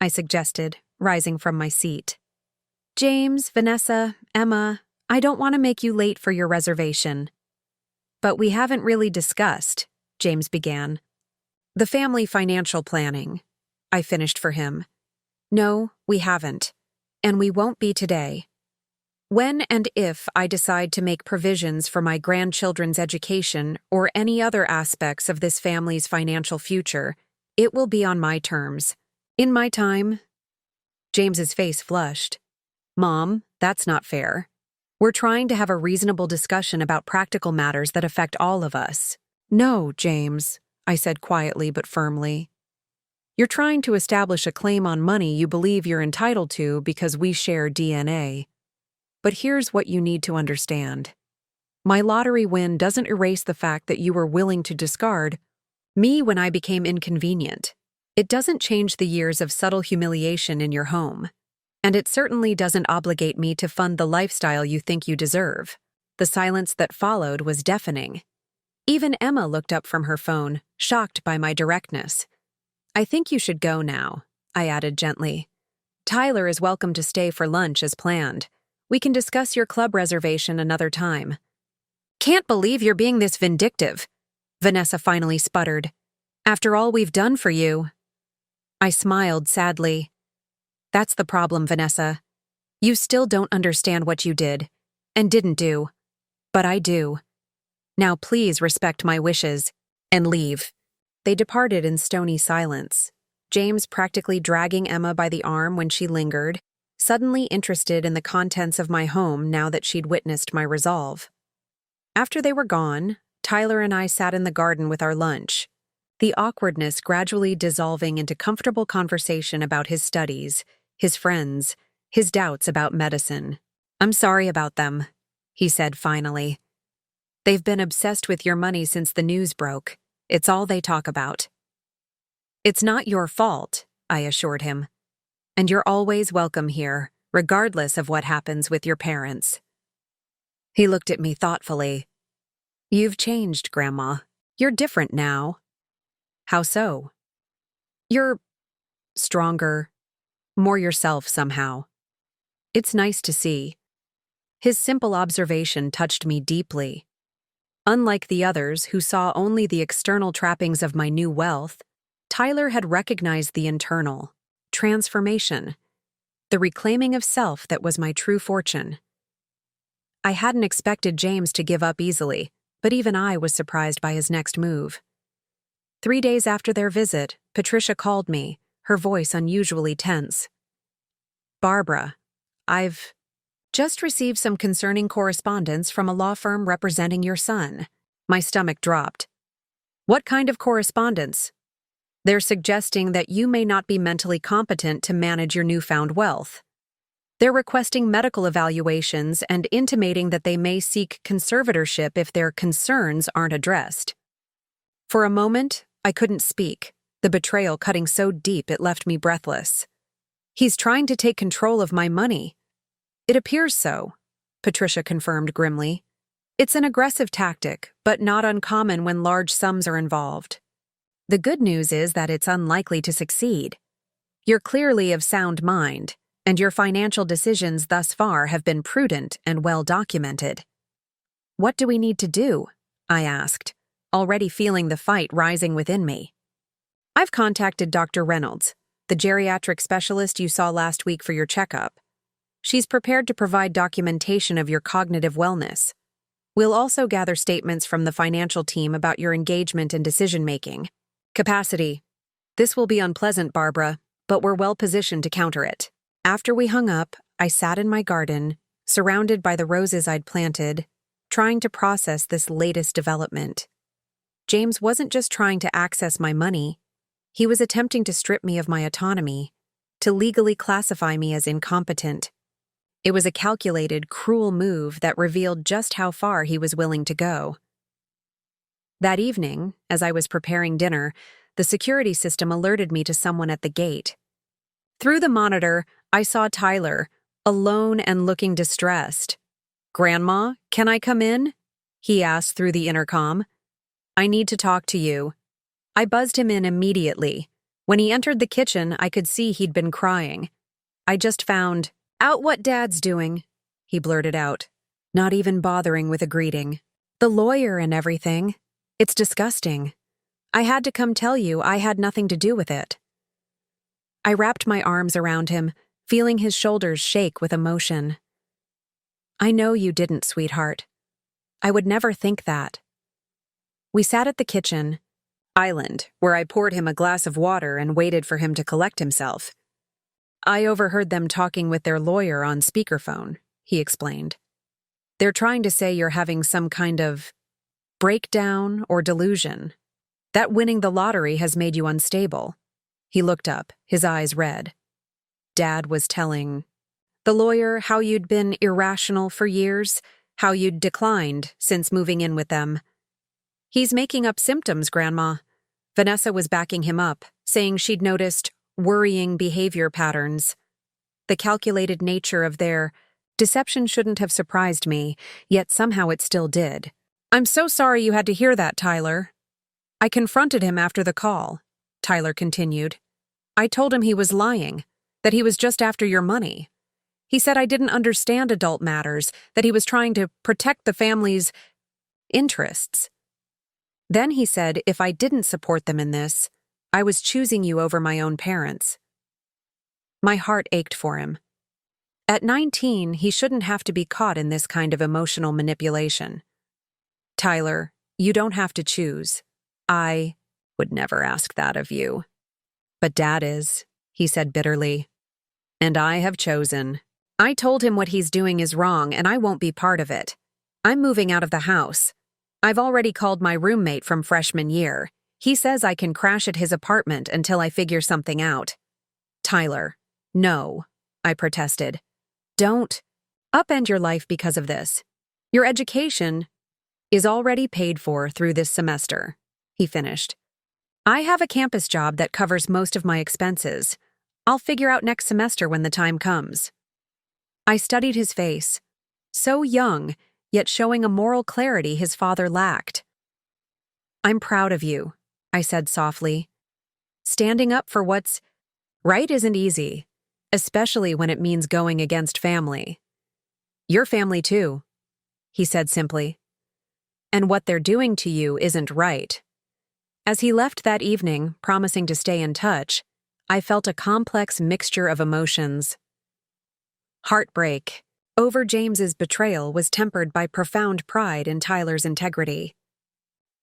I suggested, rising from my seat. "James, Vanessa, Emma, I don't want to make you late for your reservation." "But we haven't really discussed," James began. "The family financial planning," I finished for him. "No, we haven't. And we won't be today. When and if I decide to make provisions for my grandchildren's education or any other aspects of this family's financial future, it will be on my terms. In my time." James's face flushed. "Mom, that's not fair. We're trying to have a reasonable discussion about practical matters that affect all of us." "No, James," I said quietly but firmly. "You're trying to establish a claim on money you believe you're entitled to because we share DNA. But here's what you need to understand. My lottery win doesn't erase the fact that you were willing to discard me when I became inconvenient. It doesn't change the years of subtle humiliation in your home. And it certainly doesn't obligate me to fund the lifestyle you think you deserve." The silence that followed was deafening. Even Emma looked up from her phone, shocked by my directness. "I think you should go now," I added gently. "Tyler is welcome to stay for lunch as planned. We can discuss your club reservation another time." "Can't believe you're being this vindictive," Vanessa finally sputtered. "After all we've done for you." I smiled sadly. "That's the problem, Vanessa. You still don't understand what you did, and didn't do. But I do. Now please respect my wishes, and leave." They departed in stony silence, James practically dragging Emma by the arm when she lingered, suddenly interested in the contents of my home now that she'd witnessed my resolve. After they were gone, Tyler and I sat in the garden with our lunch, the awkwardness gradually dissolving into comfortable conversation about his studies, his friends, his doubts about medicine. "I'm sorry about them," he said finally. "They've been obsessed with your money since the news broke. It's all they talk about." "It's not your fault," I assured him. "And you're always welcome here, regardless of what happens with your parents." He looked at me thoughtfully. "You've changed, Grandma. You're different now." "How so?" "You're stronger, more yourself somehow." "It's nice to see." His simple observation touched me deeply. Unlike the others who saw only the external trappings of my new wealth, Tyler had recognized the internal transformation, the reclaiming of self that was my true fortune. I hadn't expected James to give up easily, but even I was surprised by his next move. 3 days after their visit, Patricia called me, her voice unusually tense. "Barbara, I've just received some concerning correspondence from a law firm representing your son." My stomach dropped. "What kind of correspondence?" "They're suggesting that you may not be mentally competent to manage your newfound wealth. They're requesting medical evaluations and intimating that they may seek conservatorship if their concerns aren't addressed." For a moment, I couldn't speak, the betrayal cutting so deep it left me breathless. "He's trying to take control of my money." "It appears so," Patricia confirmed grimly. "It's an aggressive tactic, but not uncommon when large sums are involved. The good news is that it's unlikely to succeed. You're clearly of sound mind, and your financial decisions thus far have been prudent and well documented." "What do we need to do?" I asked, already feeling the fight rising within me. "I've contacted Dr. Reynolds, the geriatric specialist you saw last week for your checkup. She's prepared to provide documentation of your cognitive wellness. We'll also gather statements from the financial team about your engagement and decision-making. Capacity. This will be unpleasant, Barbara, but we're well positioned to counter it." After we hung up, I sat in my garden, surrounded by the roses I'd planted, trying to process this latest development. James wasn't just trying to access my money. He was attempting to strip me of my autonomy, to legally classify me as incompetent. It was a calculated, cruel move that revealed just how far he was willing to go. That evening, as I was preparing dinner, the security system alerted me to someone at the gate. Through the monitor, I saw Tyler, alone and looking distressed. "Grandma, can I come in?" he asked through the intercom. "I need to talk to you." I buzzed him in immediately. When he entered the kitchen, I could see he'd been crying. "I just found out what Dad's doing," he blurted out, not even bothering with a greeting. "The lawyer and everything. It's disgusting. I had to come tell you I had nothing to do with it." I wrapped my arms around him, feeling his shoulders shake with emotion. "I know you didn't, sweetheart. I would never think that." We sat at the kitchen island, where I poured him a glass of water and waited for him to collect himself. "I overheard them talking with their lawyer on speakerphone," he explained. "They're trying to say you're having some kind of breakdown or delusion. That winning the lottery has made you unstable." He looked up, his eyes red. "Dad was telling the lawyer how you'd been irrational for years, how you'd declined since moving in with them." "He's making up symptoms, Grandma." Vanessa was backing him up, saying she'd noticed worrying behavior patterns. The calculated nature of their deception shouldn't have surprised me, yet somehow it still did. "I'm so sorry you had to hear that, Tyler." "I confronted him after the call," Tyler continued. "I told him he was lying, that he was just after your money. He said I didn't understand adult matters, that he was trying to protect the family's interests. Then he said if I didn't support them in this, I was choosing you over my own parents." My heart ached for him. At 19, he shouldn't have to be caught in this kind of emotional manipulation. "Tyler, you don't have to choose. I would never ask that of you." "But Dad is," he said bitterly. "And I have chosen." I told him what he's doing is wrong and I won't be part of it. I'm moving out of the house. I've already called my roommate from freshman year. He says I can crash at his apartment until I figure something out. "Tyler, no," I protested. "Don't upend your life because of this. Your education is already paid for through this semester," he finished. "I have a campus job that covers most of my expenses. I'll figure out next semester when the time comes." I studied his face. So young, yet showing a moral clarity his father lacked. "I'm proud of you," I said softly. "Standing up for what's right isn't easy, especially when it means going against family." "Your family too," he said simply. "And what they're doing to you isn't right." As he left that evening, promising to stay in touch, I felt a complex mixture of emotions. Heartbreak over James's betrayal was tempered by profound pride in Tyler's integrity.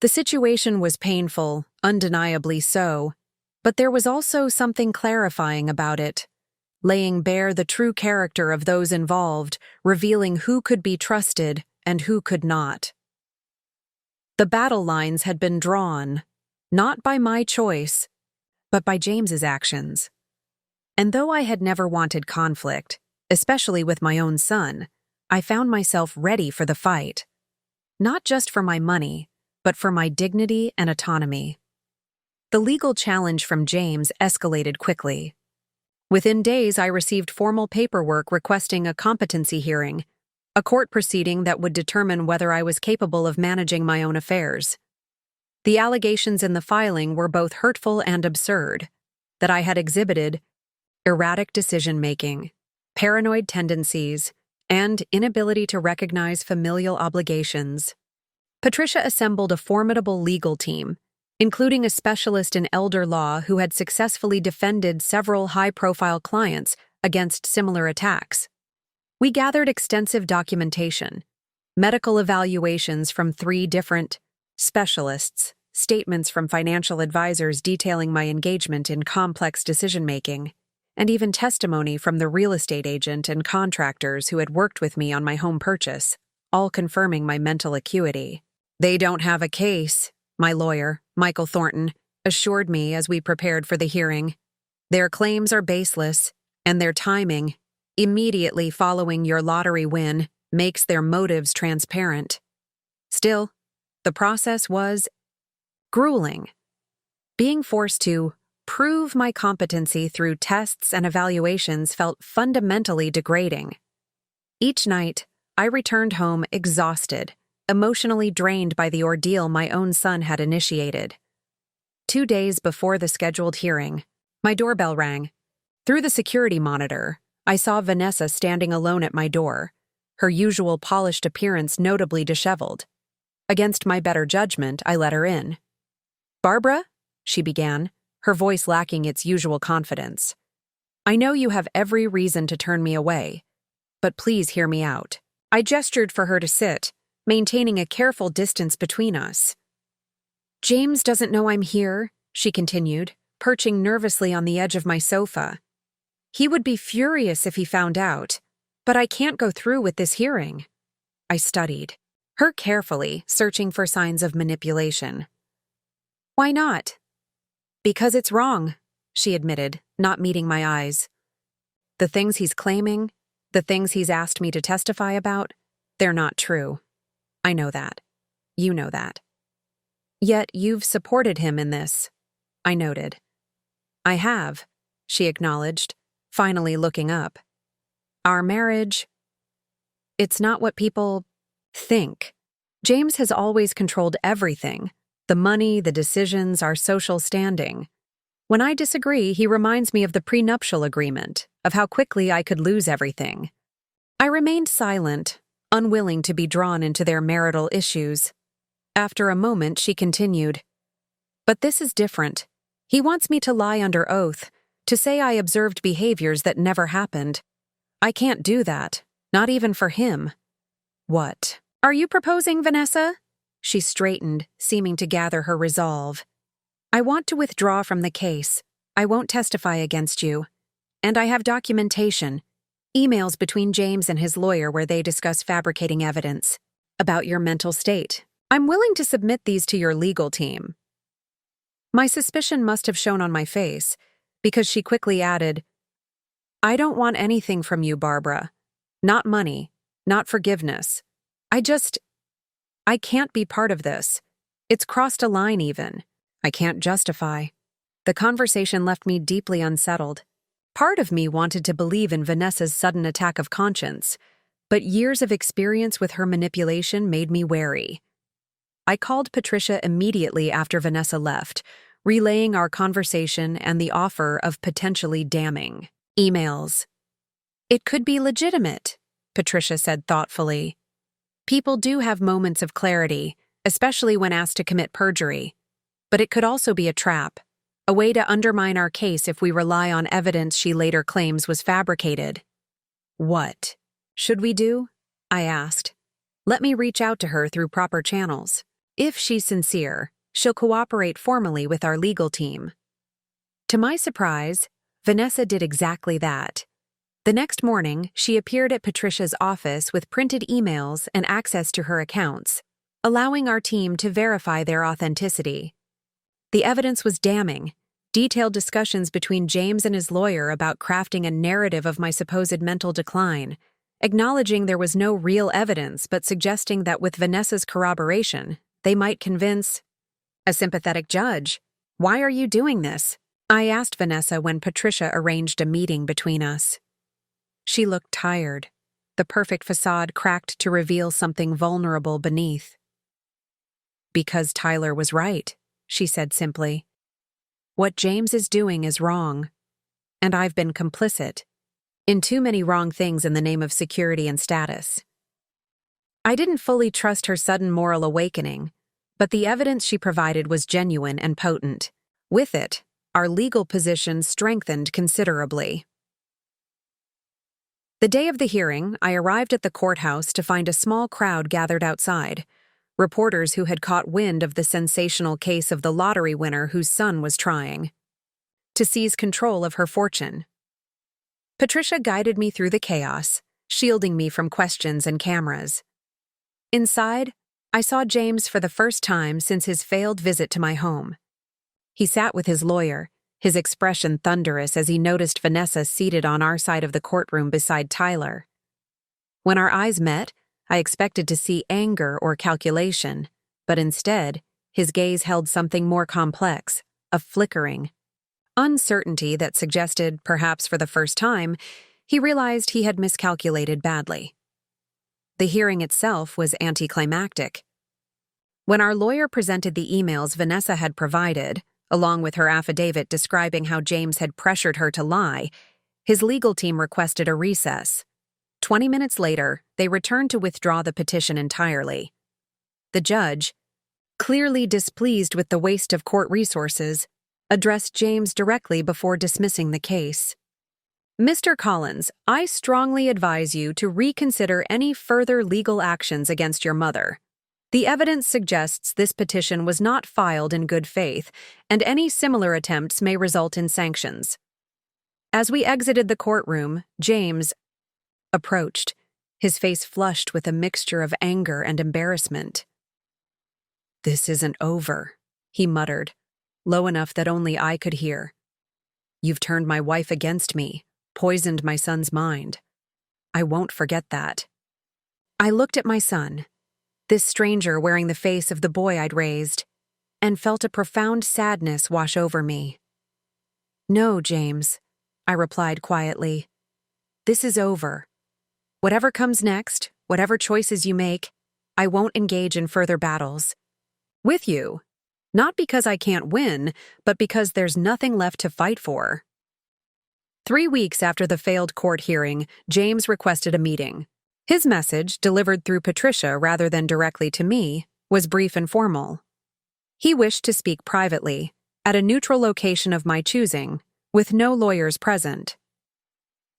The situation was painful, undeniably so, but there was also something clarifying about it, laying bare the true character of those involved, revealing who could be trusted and who could not. The battle lines had been drawn, not by my choice, but by James's actions. And though I had never wanted conflict, especially with my own son, I found myself ready for the fight. Not just for my money, but for my dignity and autonomy. The legal challenge from James escalated quickly. Within days, I received formal paperwork requesting a competency hearing, a court proceeding that would determine whether I was capable of managing my own affairs. The allegations in the filing were both hurtful and absurd, that I had exhibited erratic decision-making, paranoid tendencies, and inability to recognize familial obligations. Patricia assembled a formidable legal team, including a specialist in elder law who had successfully defended several high-profile clients against similar attacks. We gathered extensive documentation, medical evaluations from 3 different specialists, statements from financial advisors detailing my engagement in complex decision-making, and even testimony from the real estate agent and contractors who had worked with me on my home purchase, all confirming my mental acuity. "They don't have a case," my lawyer, Michael Thornton, assured me as we prepared for the hearing. "Their claims are baseless, and their timing, immediately following your lottery win, makes their motives transparent." Still, the process was grueling. Being forced to prove my competency through tests and evaluations felt fundamentally degrading. Each night, I returned home exhausted, emotionally drained by the ordeal my own son had initiated. 2 days before the scheduled hearing, my doorbell rang. Through the security monitor, I saw Vanessa standing alone at my door, her usual polished appearance notably disheveled. Against my better judgment, I let her in. "Barbara," she began, her voice lacking its usual confidence. "I know you have every reason to turn me away, but please hear me out." I gestured for her to sit, maintaining a careful distance between us. "James doesn't know I'm here," she continued, perching nervously on the edge of my sofa. "He would be furious if he found out, but I can't go through with this hearing." I studied her carefully, searching for signs of manipulation. "Why not?" "Because it's wrong," she admitted, not meeting my eyes. "The things he's claiming, the things he's asked me to testify about, they're not true. I know that. You know that. Yet you've supported him in this," I noted. "I have," she acknowledged, finally looking up. "Our marriage, it's not what people think. James has always controlled everything, the money, the decisions, our social standing. When I disagree, he reminds me of the prenuptial agreement, of how quickly I could lose everything." I remained silent, unwilling to be drawn into their marital issues. After a moment, she continued, "But this is different. He wants me to lie under oath, to say I observed behaviors that never happened. I can't do that, not even for him." "What are you proposing, Vanessa?" She straightened, seeming to gather her resolve. "I want to withdraw from the case. I won't testify against you. And I have documentation, emails between James and his lawyer where they discuss fabricating evidence about your mental state. I'm willing to submit these to your legal team." My suspicion must have shown on my face, because she quickly added, "I don't want anything from you, Barbara. Not money, not forgiveness. I can't be part of this. It's crossed a line even. I can't justify." The conversation left me deeply unsettled. Part of me wanted to believe in Vanessa's sudden attack of conscience, but years of experience with her manipulation made me wary. I called Patricia immediately after Vanessa left, relaying our conversation and the offer of potentially damning emails. "It could be legitimate," Patricia said thoughtfully. "People do have moments of clarity, especially when asked to commit perjury. But it could also be a trap, a way to undermine our case if we rely on evidence she later claims was fabricated." "What should we do?" I asked. "Let me reach out to her through proper channels. If she's sincere, she'll cooperate formally with our legal team." To my surprise, Vanessa did exactly that. The next morning, she appeared at Patricia's office with printed emails and access to her accounts, allowing our team to verify their authenticity. The evidence was damning. Detailed discussions between James and his lawyer about crafting a narrative of my supposed mental decline, acknowledging there was no real evidence but suggesting that with Vanessa's corroboration, they might convince a sympathetic judge. "Why are you doing this?" I asked Vanessa when Patricia arranged a meeting between us. She looked tired, the perfect facade cracked to reveal something vulnerable beneath. "Because Tyler was right," she said simply. "What James is doing is wrong, and I've been complicit in too many wrong things in the name of security and status." I didn't fully trust her sudden moral awakening, but the evidence she provided was genuine and potent. With it, our legal position strengthened considerably. The day of the hearing, I arrived at the courthouse to find a small crowd gathered outside, reporters who had caught wind of the sensational case of the lottery winner whose son was trying to seize control of her fortune. Patricia guided me through the chaos, shielding me from questions and cameras. Inside, I saw James for the first time since his failed visit to my home. He sat with his lawyer, his expression thunderous as he noticed Vanessa seated on our side of the courtroom beside Tyler. When our eyes met, I expected to see anger or calculation, but instead, his gaze held something more complex, a flickering. Uncertainty that suggested, perhaps for the first time, he realized he had miscalculated badly. The hearing itself was anticlimactic. When our lawyer presented the emails Vanessa had provided, along with her affidavit describing how James had pressured her to lie, his legal team requested a recess. 20 minutes later, they returned to withdraw the petition entirely. The judge, clearly displeased with the waste of court resources, addressed James directly before dismissing the case. Mr. Collins, I strongly advise you to reconsider any further legal actions against your mother. The evidence suggests this petition was not filed in good faith, and any similar attempts may result in sanctions. As we exited the courtroom, James approached, his face flushed with a mixture of anger and embarrassment. "This isn't over," he muttered, low enough that only I could hear. "You've turned my wife against me, poisoned my son's mind. I won't forget that." I looked at my son, this stranger wearing the face of the boy I'd raised, and felt a profound sadness wash over me. "No, James," I replied quietly. "This is over. Whatever comes next, whatever choices you make, I won't engage in further battles. With you, not because I can't win, but because there's nothing left to fight for." 3 weeks after the failed court hearing, James requested a meeting. His message, delivered through Patricia rather than directly to me, was brief and formal. He wished to speak privately, at a neutral location of my choosing, with no lawyers present.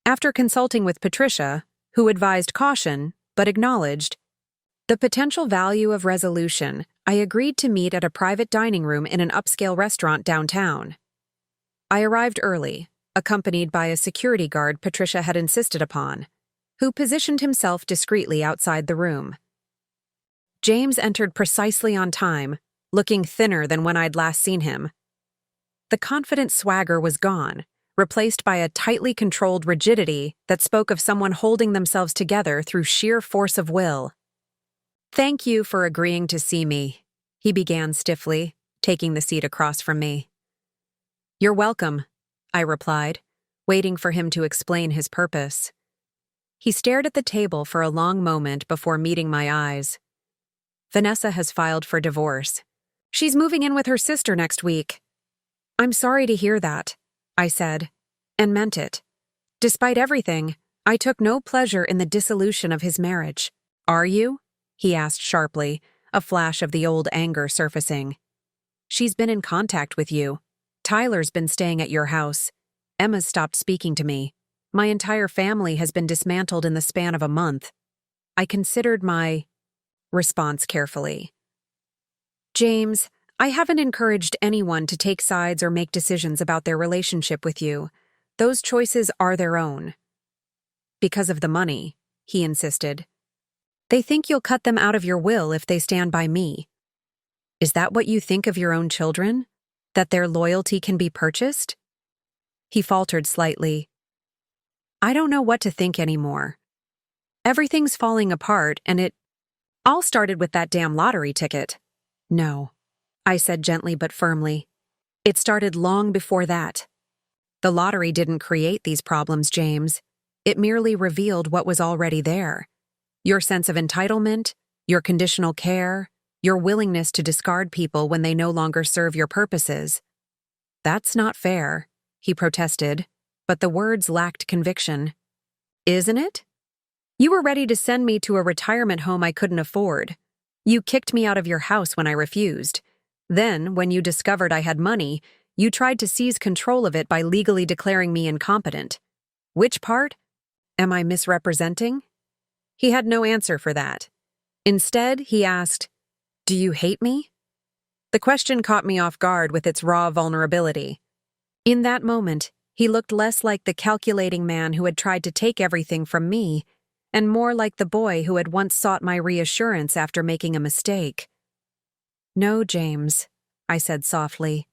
After consulting with Patricia, who advised caution, but acknowledged the potential value of resolution, I agreed to meet at a private dining room in an upscale restaurant downtown. I arrived early, accompanied by a security guard Patricia had insisted upon, who positioned himself discreetly outside the room. James entered precisely on time, looking thinner than when I'd last seen him. The confident swagger was gone, replaced by a tightly controlled rigidity that spoke of someone holding themselves together through sheer force of will. "Thank you for agreeing to see me," he began stiffly, taking the seat across from me. "You're welcome," I replied, waiting for him to explain his purpose. He stared at the table for a long moment before meeting my eyes. "Vanessa has filed for divorce. She's moving in with her sister next week." "I'm sorry to hear that," I said, and meant it. Despite everything, I took no pleasure in the dissolution of his marriage. "Are you?" he asked sharply, a flash of the old anger surfacing. "She's been in contact with you. Tyler's been staying at your house. Emma's stopped speaking to me. My entire family has been dismantled in the span of a month." I considered my response carefully. "James, I haven't encouraged anyone to take sides or make decisions about their relationship with you. Those choices are their own." "Because of the money," he insisted. "They think you'll cut them out of your will if they stand by me." "Is that what you think of your own children? That their loyalty can be purchased?" He faltered slightly. "I don't know what to think anymore. Everything's falling apart, and it all started with that damn lottery ticket." "No," I said gently but firmly. "It started long before that. The lottery didn't create these problems, James. It merely revealed what was already there. Your sense of entitlement, your conditional care, your willingness to discard people when they no longer serve your purposes." "That's not fair," he protested, but the words lacked conviction. "Isn't it? You were ready to send me to a retirement home I couldn't afford. You kicked me out of your house when I refused. Then, when you discovered I had money, you tried to seize control of it by legally declaring me incompetent. Which part? Am I misrepresenting?" He had no answer for that. Instead, he asked, "Do you hate me?" The question caught me off guard with its raw vulnerability. In that moment, he looked less like the calculating man who had tried to take everything from me, and more like the boy who had once sought my reassurance after making a mistake. "No, James," I said softly.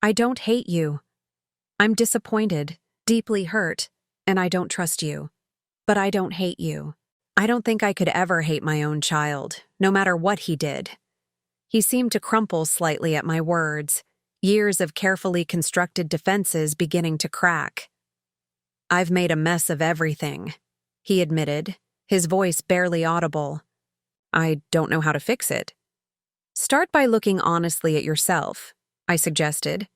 "I don't hate you. I'm disappointed, deeply hurt, and I don't trust you. But I don't hate you. I don't think I could ever hate my own child, no matter what he did." He seemed to crumple slightly at my words, years of carefully constructed defenses beginning to crack. "I've made a mess of everything," he admitted, his voice barely audible. "I don't know how to fix it." "Start by looking honestly at yourself," I suggested.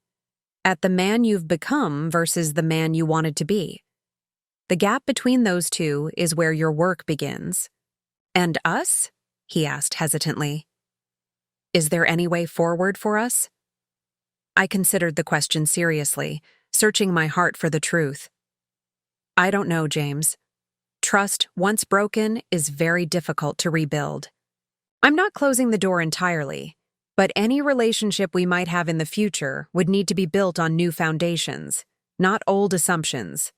"At the man you've become versus the man you wanted to be. The gap between those two is where your work begins." "And us?" he asked hesitantly. "Is there any way forward for us?" I considered the question seriously, searching my heart for the truth. "I don't know, James. Trust, once broken, is very difficult to rebuild. I'm not closing the door entirely, but any relationship we might have in the future would need to be built on new foundations, not old assumptions."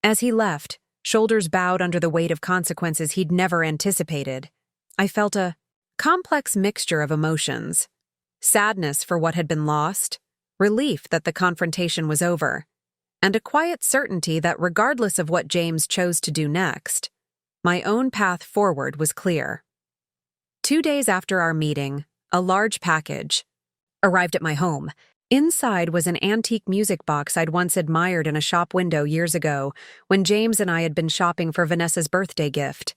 As he left, shoulders bowed under the weight of consequences he'd never anticipated, I felt a complex mixture of emotions: sadness for what had been lost, relief that the confrontation was over, and a quiet certainty that regardless of what James chose to do next, my own path forward was clear. 2 days after our meeting, a large package arrived at my home. Inside was an antique music box I'd once admired in a shop window years ago when James and I had been shopping for Vanessa's birthday gift.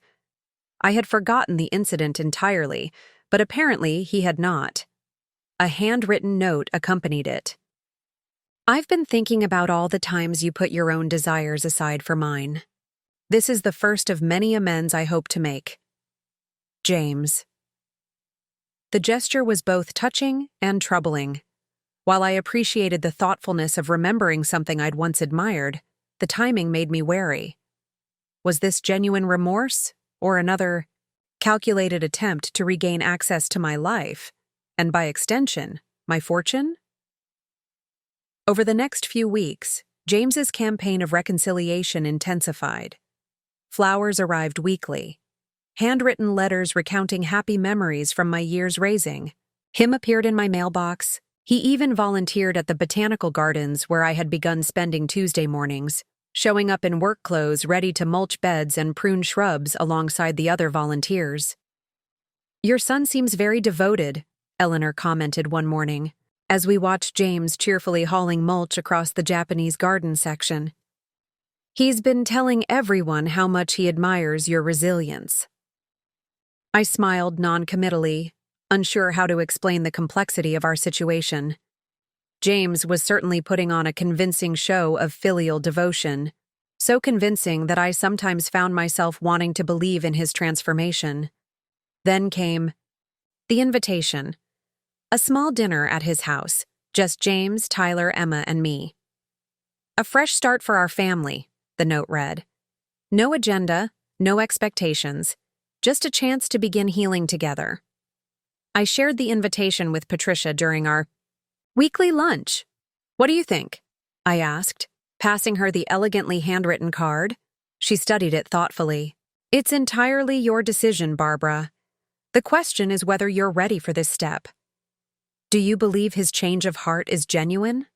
I had forgotten the incident entirely, but apparently he had not. A handwritten note accompanied it. "I've been thinking about all the times you put your own desires aside for mine. This is the first of many amends I hope to make. James." The gesture was both touching and troubling. While I appreciated the thoughtfulness of remembering something I'd once admired, the timing made me wary. Was this genuine remorse, or another calculated attempt to regain access to my life, and by extension, my fortune? Over the next few weeks, James's campaign of reconciliation intensified. Flowers arrived weekly. Handwritten letters recounting happy memories from my year's raising. Him appeared in my mailbox. He even volunteered at the botanical gardens where I had begun spending Tuesday mornings, showing up in work clothes ready to mulch beds and prune shrubs alongside the other volunteers. "Your son seems very devoted," Eleanor commented one morning, as we watched James cheerfully hauling mulch across the Japanese garden section. "He's been telling everyone how much he admires your resilience." I smiled non-committally, unsure how to explain the complexity of our situation. James was certainly putting on a convincing show of filial devotion, so convincing that I sometimes found myself wanting to believe in his transformation. Then came the invitation. A small dinner at his house, just James, Tyler, Emma, and me. "A fresh start for our family," the note read. "No agenda, no expectations, just a chance to begin healing together." I shared the invitation with Patricia during our weekly lunch. "What do you think?" I asked, passing her the elegantly handwritten card. She studied it thoughtfully. "It's entirely your decision, Barbara. The question is whether you're ready for this step. Do you believe his change of heart is genuine?"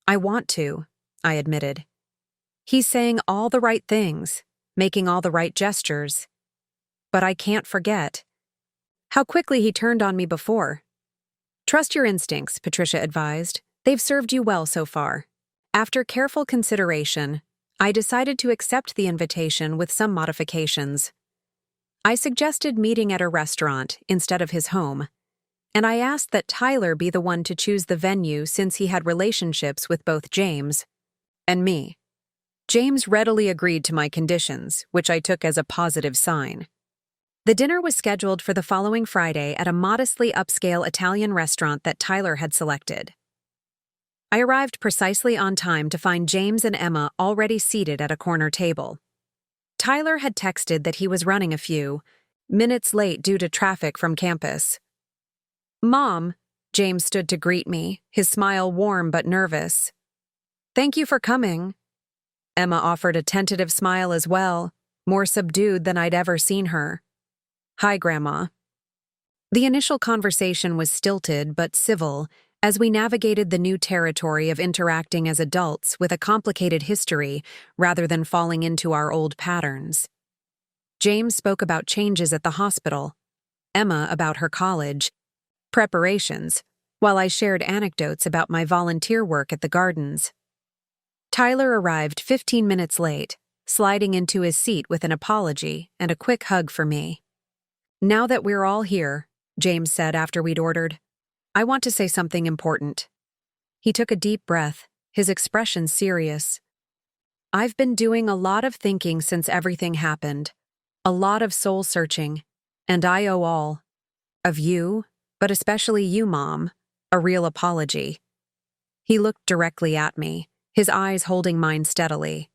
"I want to," I admitted. "He's saying all the right things, making all the right gestures. But I can't forget how quickly he turned on me before." "Trust your instincts," Patricia advised. "They've served you well so far." After careful consideration, I decided to accept the invitation with some modifications. I suggested meeting at a restaurant instead of his home, and I asked that Tyler be the one to choose the venue since he had relationships with both James and me. James readily agreed to my conditions, which I took as a positive sign. The dinner was scheduled for the following Friday at a modestly upscale Italian restaurant that Tyler had selected. I arrived precisely on time to find James and Emma already seated at a corner table. Tyler had texted that he was running a few minutes late due to traffic from campus. "Mom," James stood to greet me, his smile warm but nervous. "Thank you for coming." Emma offered a tentative smile as well, more subdued than I'd ever seen her. "Hi, Grandma." The initial conversation was stilted but civil as we navigated the new territory of interacting as adults with a complicated history rather than falling into our old patterns. James spoke about changes at the hospital, Emma about her college preparations, while I shared anecdotes about my volunteer work at the gardens. Tyler arrived 15 minutes late, sliding into his seat with an apology and a quick hug for me. "Now that we're all here," James said after we'd ordered, "I want to say something important." He took a deep breath, his expression serious. "I've been doing a lot of thinking since everything happened, a lot of soul-searching, and I owe all of you, but especially you, Mom, a real apology." He looked directly at me, his eyes holding mine steadily.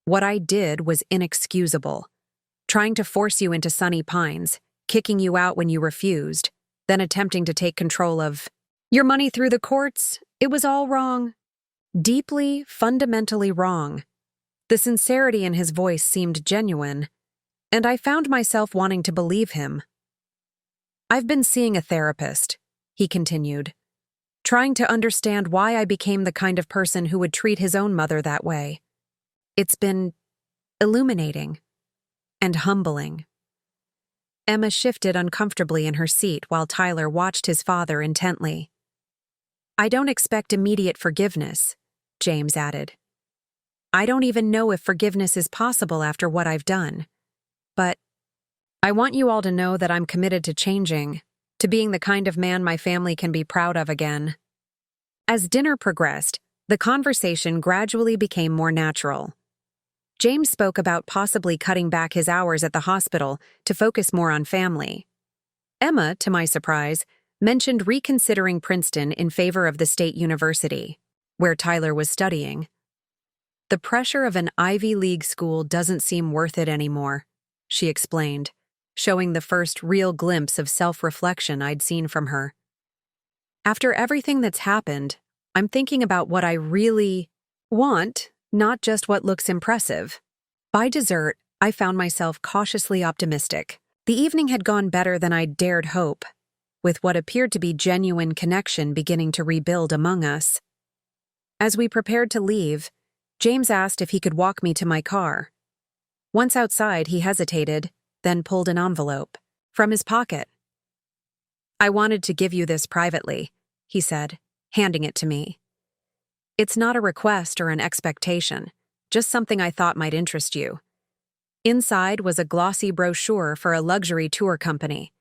"What I did was inexcusable. Trying to force you into Sunny Pines, kicking you out when you refused, then attempting to take control of your money through the courts, it was all wrong. Deeply, fundamentally wrong." The sincerity in his voice seemed genuine, and I found myself wanting to believe him. "I've been seeing a therapist," he continued, "trying to understand why I became the kind of person who would treat his own mother that way. It's been illuminating and humbling." Emma shifted uncomfortably in her seat while Tyler watched his father intently. "I don't expect immediate forgiveness," James added. "I don't even know if forgiveness is possible after what I've done. But I want you all to know that I'm committed to changing, to being the kind of man my family can be proud of again." As dinner progressed, the conversation gradually became more natural. James spoke about possibly cutting back his hours at the hospital to focus more on family. Emma, to my surprise, mentioned reconsidering Princeton in favor of the State University, where Tyler was studying. "The pressure of an Ivy League school doesn't seem worth it anymore," she explained, showing the first real glimpse of self-reflection I'd seen from her. "After everything that's happened, I'm thinking about what I really want, not just what looks impressive." By dessert, I found myself cautiously optimistic. The evening had gone better than I'd dared hope, with what appeared to be genuine connection beginning to rebuild among us. As we prepared to leave, James asked if he could walk me to my car. Once outside, he hesitated, then pulled an envelope from his pocket. "I wanted to give you this privately," he said, handing it to me. "It's not a request or an expectation, just something I thought might interest you." Inside was a glossy brochure for a luxury tour company,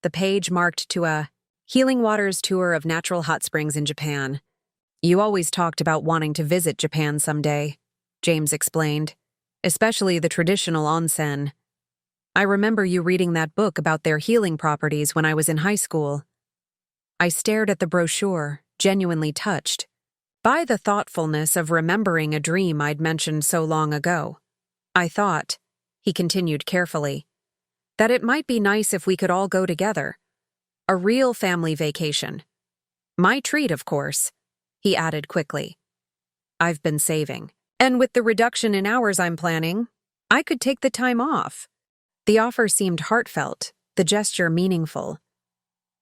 the page marked to a Healing Waters tour of natural hot springs in Japan. "You always talked about wanting to visit Japan someday," James explained, "especially the traditional onsen. I remember you reading that book about their healing properties when I was in high school." I stared at the brochure, genuinely touched by the thoughtfulness of remembering a dream I'd mentioned so long ago. "I thought," he continued carefully, "that it might be nice if we could all go together. A real family vacation. My treat, of course," he added quickly. "I've been saving. And with the reduction in hours I'm planning, I could take the time off." The offer seemed heartfelt, the gesture meaningful.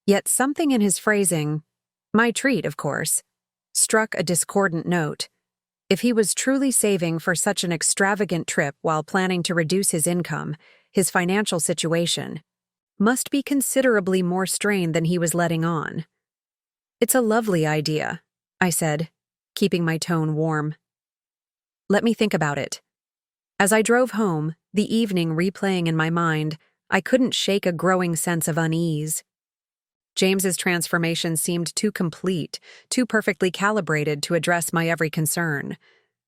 Yet something in his phrasing, "my treat, of course," struck a discordant note. If he was truly saving for such an extravagant trip while planning to reduce his income, his financial situation must be considerably more strained than he was letting on. "It's a lovely idea," I said, keeping my tone warm. "Let me think about it." As I drove home, the evening replaying in my mind, I couldn't shake a growing sense of unease. James's transformation seemed too complete, too perfectly calibrated to address my every concern.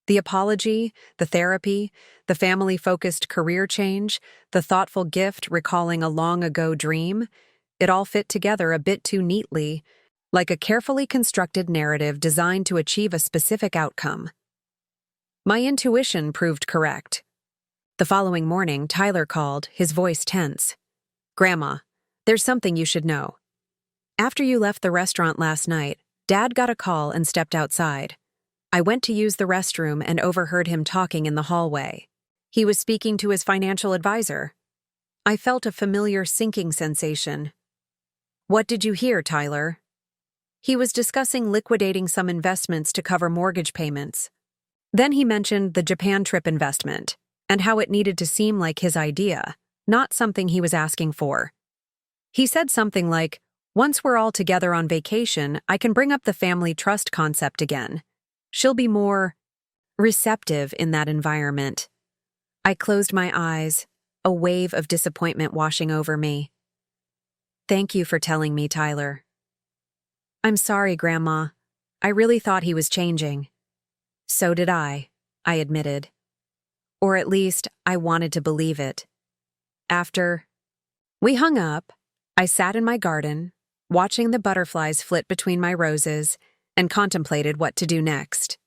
The apology, the therapy, the family-focused career change, the thoughtful gift recalling a long-ago dream, it all fit together a bit too neatly, like a carefully constructed narrative designed to achieve a specific outcome. My intuition proved correct. The following morning, Tyler called, his voice tense. "Grandma, there's something you should know. After you left the restaurant last night, Dad got a call and stepped outside. I went to use the restroom and overheard him talking in the hallway. He was speaking to his financial advisor. I felt a familiar sinking sensation." "What did you hear, Tyler?" "He was discussing liquidating some investments to cover mortgage payments. Then he mentioned the Japan trip investment and how it needed to seem like his idea, not something he was asking for. He said something like, Once we're all together on vacation, I can bring up the family trust concept again. She'll be more receptive in that environment. I closed my eyes, a wave of disappointment washing over me. Thank you for telling me, Tyler. I'm sorry, Grandma. I really thought he was changing. So did I admitted. Or at least, I wanted to believe it. After we hung up, I sat in my garden, watching the butterflies flit between my roses, and contemplated what to do next.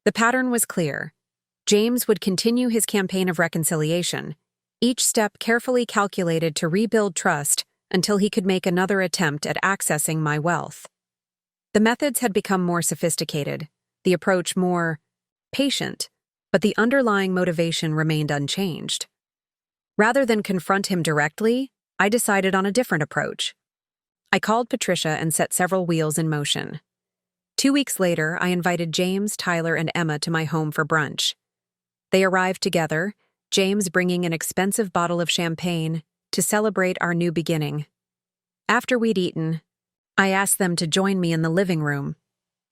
The pattern was clear. James would continue his campaign of reconciliation, each step carefully calculated to rebuild trust until he could make another attempt at accessing my wealth. The methods had become more sophisticated, the approach more patient, but the underlying motivation remained unchanged. Rather than confront him directly, I decided on a different approach. I called Patricia and set several wheels in motion. 2 weeks later, I invited James, Tyler, and Emma to my home for brunch. They arrived together, James bringing an expensive bottle of champagne to celebrate our new beginning. After we'd eaten, I asked them to join me in the living room.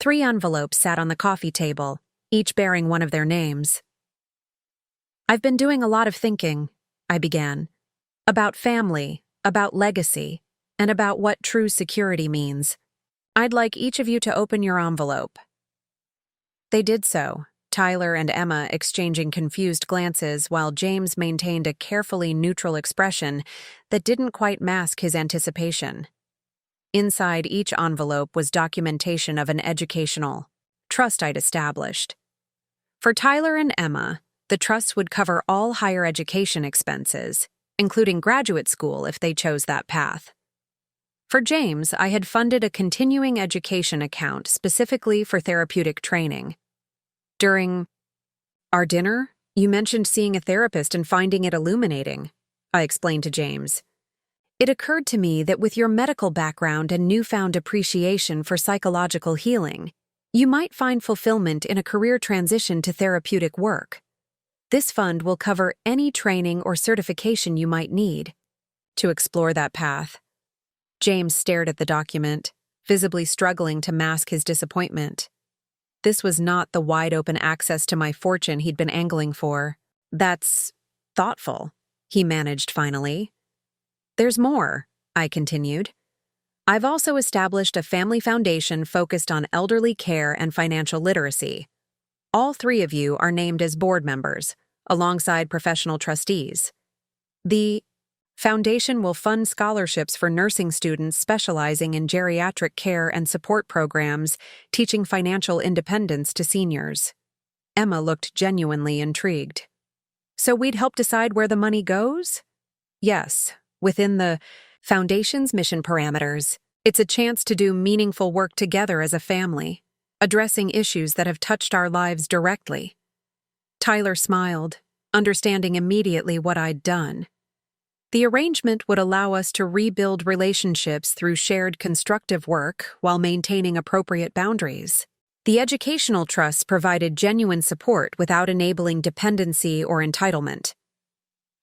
3 envelopes sat on the coffee table, each bearing one of their names. I've been doing a lot of thinking, I began, about family, about legacy, and about what true security means. I'd like each of you to open your envelope. They did so, Tyler and Emma exchanging confused glances while James maintained a carefully neutral expression that didn't quite mask his anticipation. Inside each envelope was documentation of an educational trust I'd established. For Tyler and Emma, the trust would cover all higher education expenses, including graduate school if they chose that path. For James, I had funded a continuing education account specifically for therapeutic training. During our dinner, you mentioned seeing a therapist and finding it illuminating, I explained to James. It occurred to me that with your medical background and newfound appreciation for psychological healing, you might find fulfillment in a career transition to therapeutic work. This fund will cover any training or certification you might need to explore that path. James stared at the document, visibly struggling to mask his disappointment. This was not the wide-open access to my fortune he'd been angling for. That's thoughtful, he managed finally. There's more, I continued. I've also established a family foundation focused on elderly care and financial literacy. All 3 of you are named as board members, alongside professional trustees. The foundation will fund scholarships for nursing students specializing in geriatric care and support programs, teaching financial independence to seniors. Emma looked genuinely intrigued. So we'd help decide where the money goes? Yes, within the foundation's mission parameters. It's a chance to do meaningful work together as a family, addressing issues that have touched our lives directly. Tyler smiled, understanding immediately what I'd done. The arrangement would allow us to rebuild relationships through shared constructive work while maintaining appropriate boundaries. The educational trusts provided genuine support without enabling dependency or entitlement.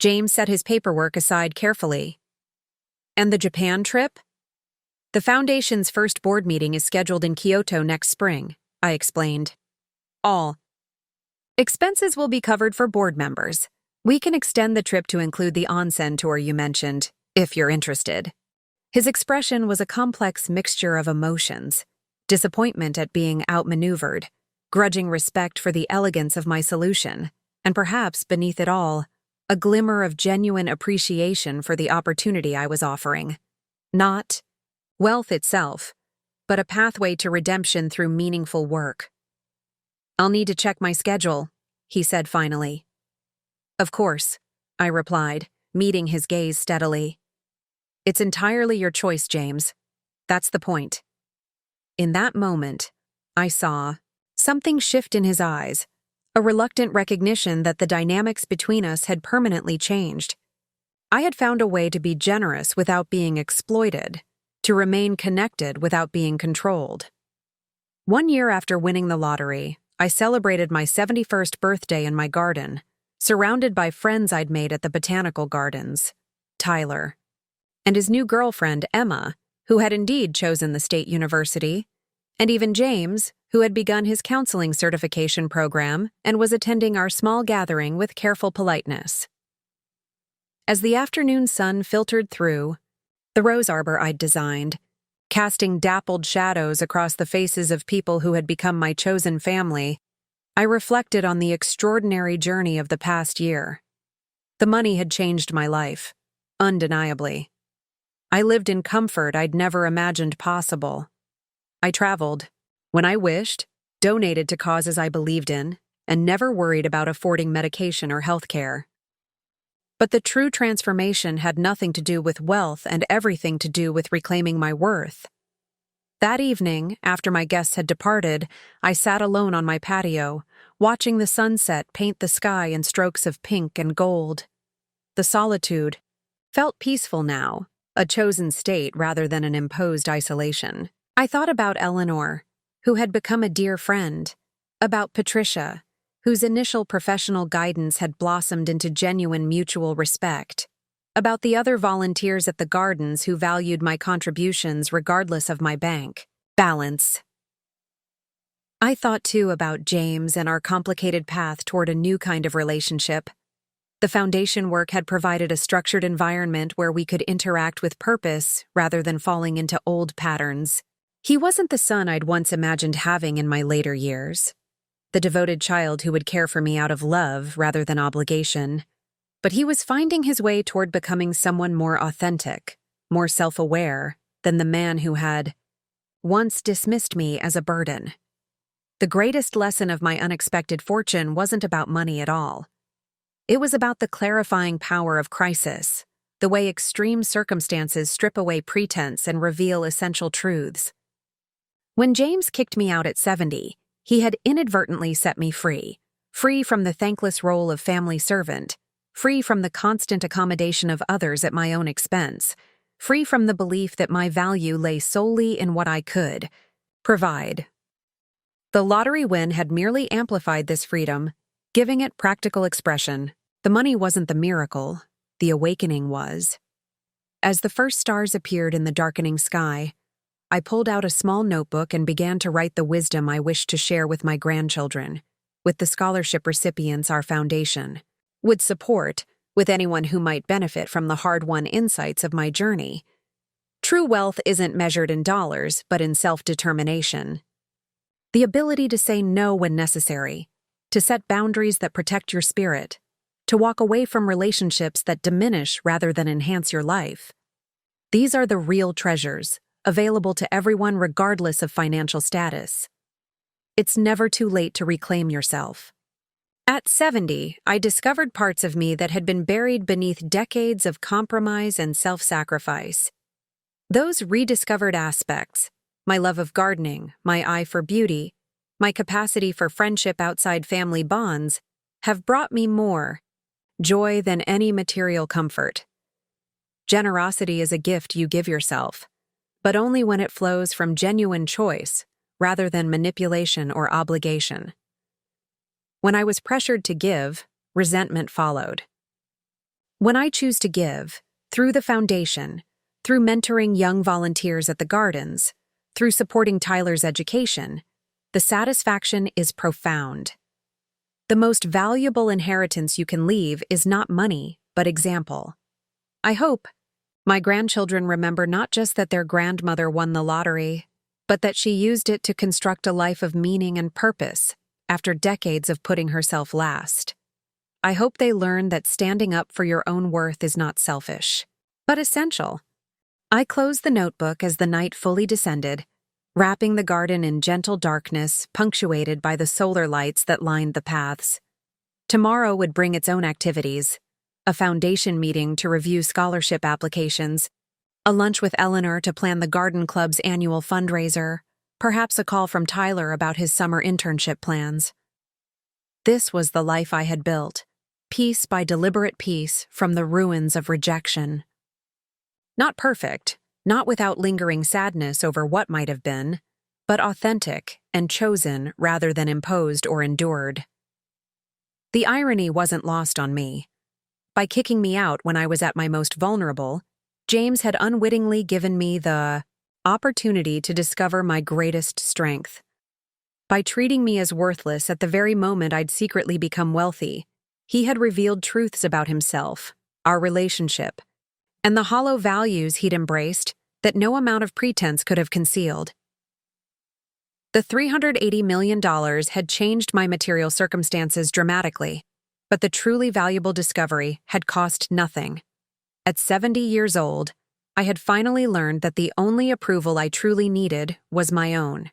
James set his paperwork aside carefully. And the Japan trip? The Foundation's first board meeting is scheduled in Kyoto next spring, I explained. All expenses will be covered for board members. We can extend the trip to include the onsen tour you mentioned, if you're interested. His expression was a complex mixture of emotions, disappointment at being outmaneuvered, grudging respect for the elegance of my solution, and perhaps, beneath it all, a glimmer of genuine appreciation for the opportunity I was offering. Not wealth itself, but a pathway to redemption through meaningful work. I'll need to check my schedule, he said finally. Of course, I replied, meeting his gaze steadily. It's entirely your choice, James. That's the point. In that moment, I saw something shift in his eyes, a reluctant recognition that the dynamics between us had permanently changed. I had found a way to be generous without being exploited, to remain connected without being controlled. 1 year after winning the lottery, I celebrated my 71st birthday in my garden, surrounded by friends I'd made at the botanical gardens, Tyler, and his new girlfriend, Emma, who had indeed chosen the state university, and even James, who had begun his counseling certification program and was attending our small gathering with careful politeness. As the afternoon sun filtered through the rose arbor I'd designed, casting dappled shadows across the faces of people who had become my chosen family, I reflected on the extraordinary journey of the past year. The money had changed my life, undeniably. I lived in comfort I'd never imagined possible. I traveled, when I wished, donated to causes I believed in, and never worried about affording medication or health care. But the true transformation had nothing to do with wealth and everything to do with reclaiming my worth. That evening, after my guests had departed, I sat alone on my patio, watching the sunset paint the sky in strokes of pink and gold. The solitude felt peaceful now, a chosen state rather than an imposed isolation. I thought about Eleanor, who had become a dear friend, about Patricia, whose initial professional guidance had blossomed into genuine mutual respect, about the other volunteers at the gardens who valued my contributions regardless of my bank balance. I thought too about James and our complicated path toward a new kind of relationship. The foundation work had provided a structured environment where we could interact with purpose rather than falling into old patterns. He wasn't the son I'd once imagined having in my later years, the devoted child who would care for me out of love rather than obligation. But he was finding his way toward becoming someone more authentic, more self-aware than the man who had once dismissed me as a burden. The greatest lesson of my unexpected fortune wasn't about money at all. It was about the clarifying power of crisis, the way extreme circumstances strip away pretense and reveal essential truths. When James kicked me out at 70, he had inadvertently set me free from the thankless role of family servant, free from the constant accommodation of others at my own expense, free from the belief that my value lay solely in what I could provide. The lottery win had merely amplified this freedom, giving it practical expression. The money wasn't the miracle, the awakening was. As the first stars appeared in the darkening sky, I pulled out a small notebook and began to write the wisdom I wished to share with my grandchildren, with the scholarship recipients our foundation would support, with anyone who might benefit from the hard-won insights of my journey. True wealth isn't measured in dollars, but in self-determination. The ability to say no when necessary, to set boundaries that protect your spirit, to walk away from relationships that diminish rather than enhance your life. These are the real treasures, available to everyone regardless of financial status. It's never too late to reclaim yourself. At 70, I discovered parts of me that had been buried beneath decades of compromise and self-sacrifice. Those rediscovered aspects, my love of gardening, my eye for beauty, my capacity for friendship outside family bonds, have brought me more joy than any material comfort. Generosity is a gift you give yourself, but only when it flows from genuine choice rather than manipulation or obligation. When I was pressured to give, resentment followed. When I choose to give, through the foundation, through mentoring young volunteers at the gardens, through supporting Tyler's education, the satisfaction is profound. The most valuable inheritance you can leave is not money, but example. I hope my grandchildren remember not just that their grandmother won the lottery, but that she used it to construct a life of meaning and purpose after decades of putting herself last. I hope they learn that standing up for your own worth is not selfish, but essential. I closed the notebook as the night fully descended, wrapping the garden in gentle darkness punctuated by the solar lights that lined the paths. Tomorrow would bring its own activities, a foundation meeting to review scholarship applications, a lunch with Eleanor to plan the garden club's annual fundraiser, perhaps a call from Tyler about his summer internship plans. This was the life I had built, piece by deliberate piece from the ruins of rejection. Not perfect, not without lingering sadness over what might have been, but authentic and chosen rather than imposed or endured. The irony wasn't lost on me. By kicking me out when I was at my most vulnerable, James had unwittingly given me the opportunity to discover my greatest strength. By treating me as worthless at the very moment I'd secretly become wealthy, he had revealed truths about himself, our relationship, and the hollow values he'd embraced that no amount of pretense could have concealed. The $380 million had changed my material circumstances dramatically, but the truly valuable discovery had cost nothing. At 70 years old, I had finally learned that the only approval I truly needed was my own.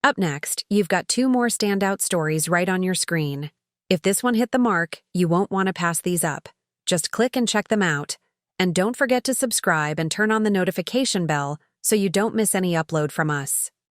Up next, you've got 2 more standout stories right on your screen. If this one hit the mark, you won't want to pass these up. Just click and check them out. And don't forget to subscribe and turn on the notification bell so you don't miss any upload from us.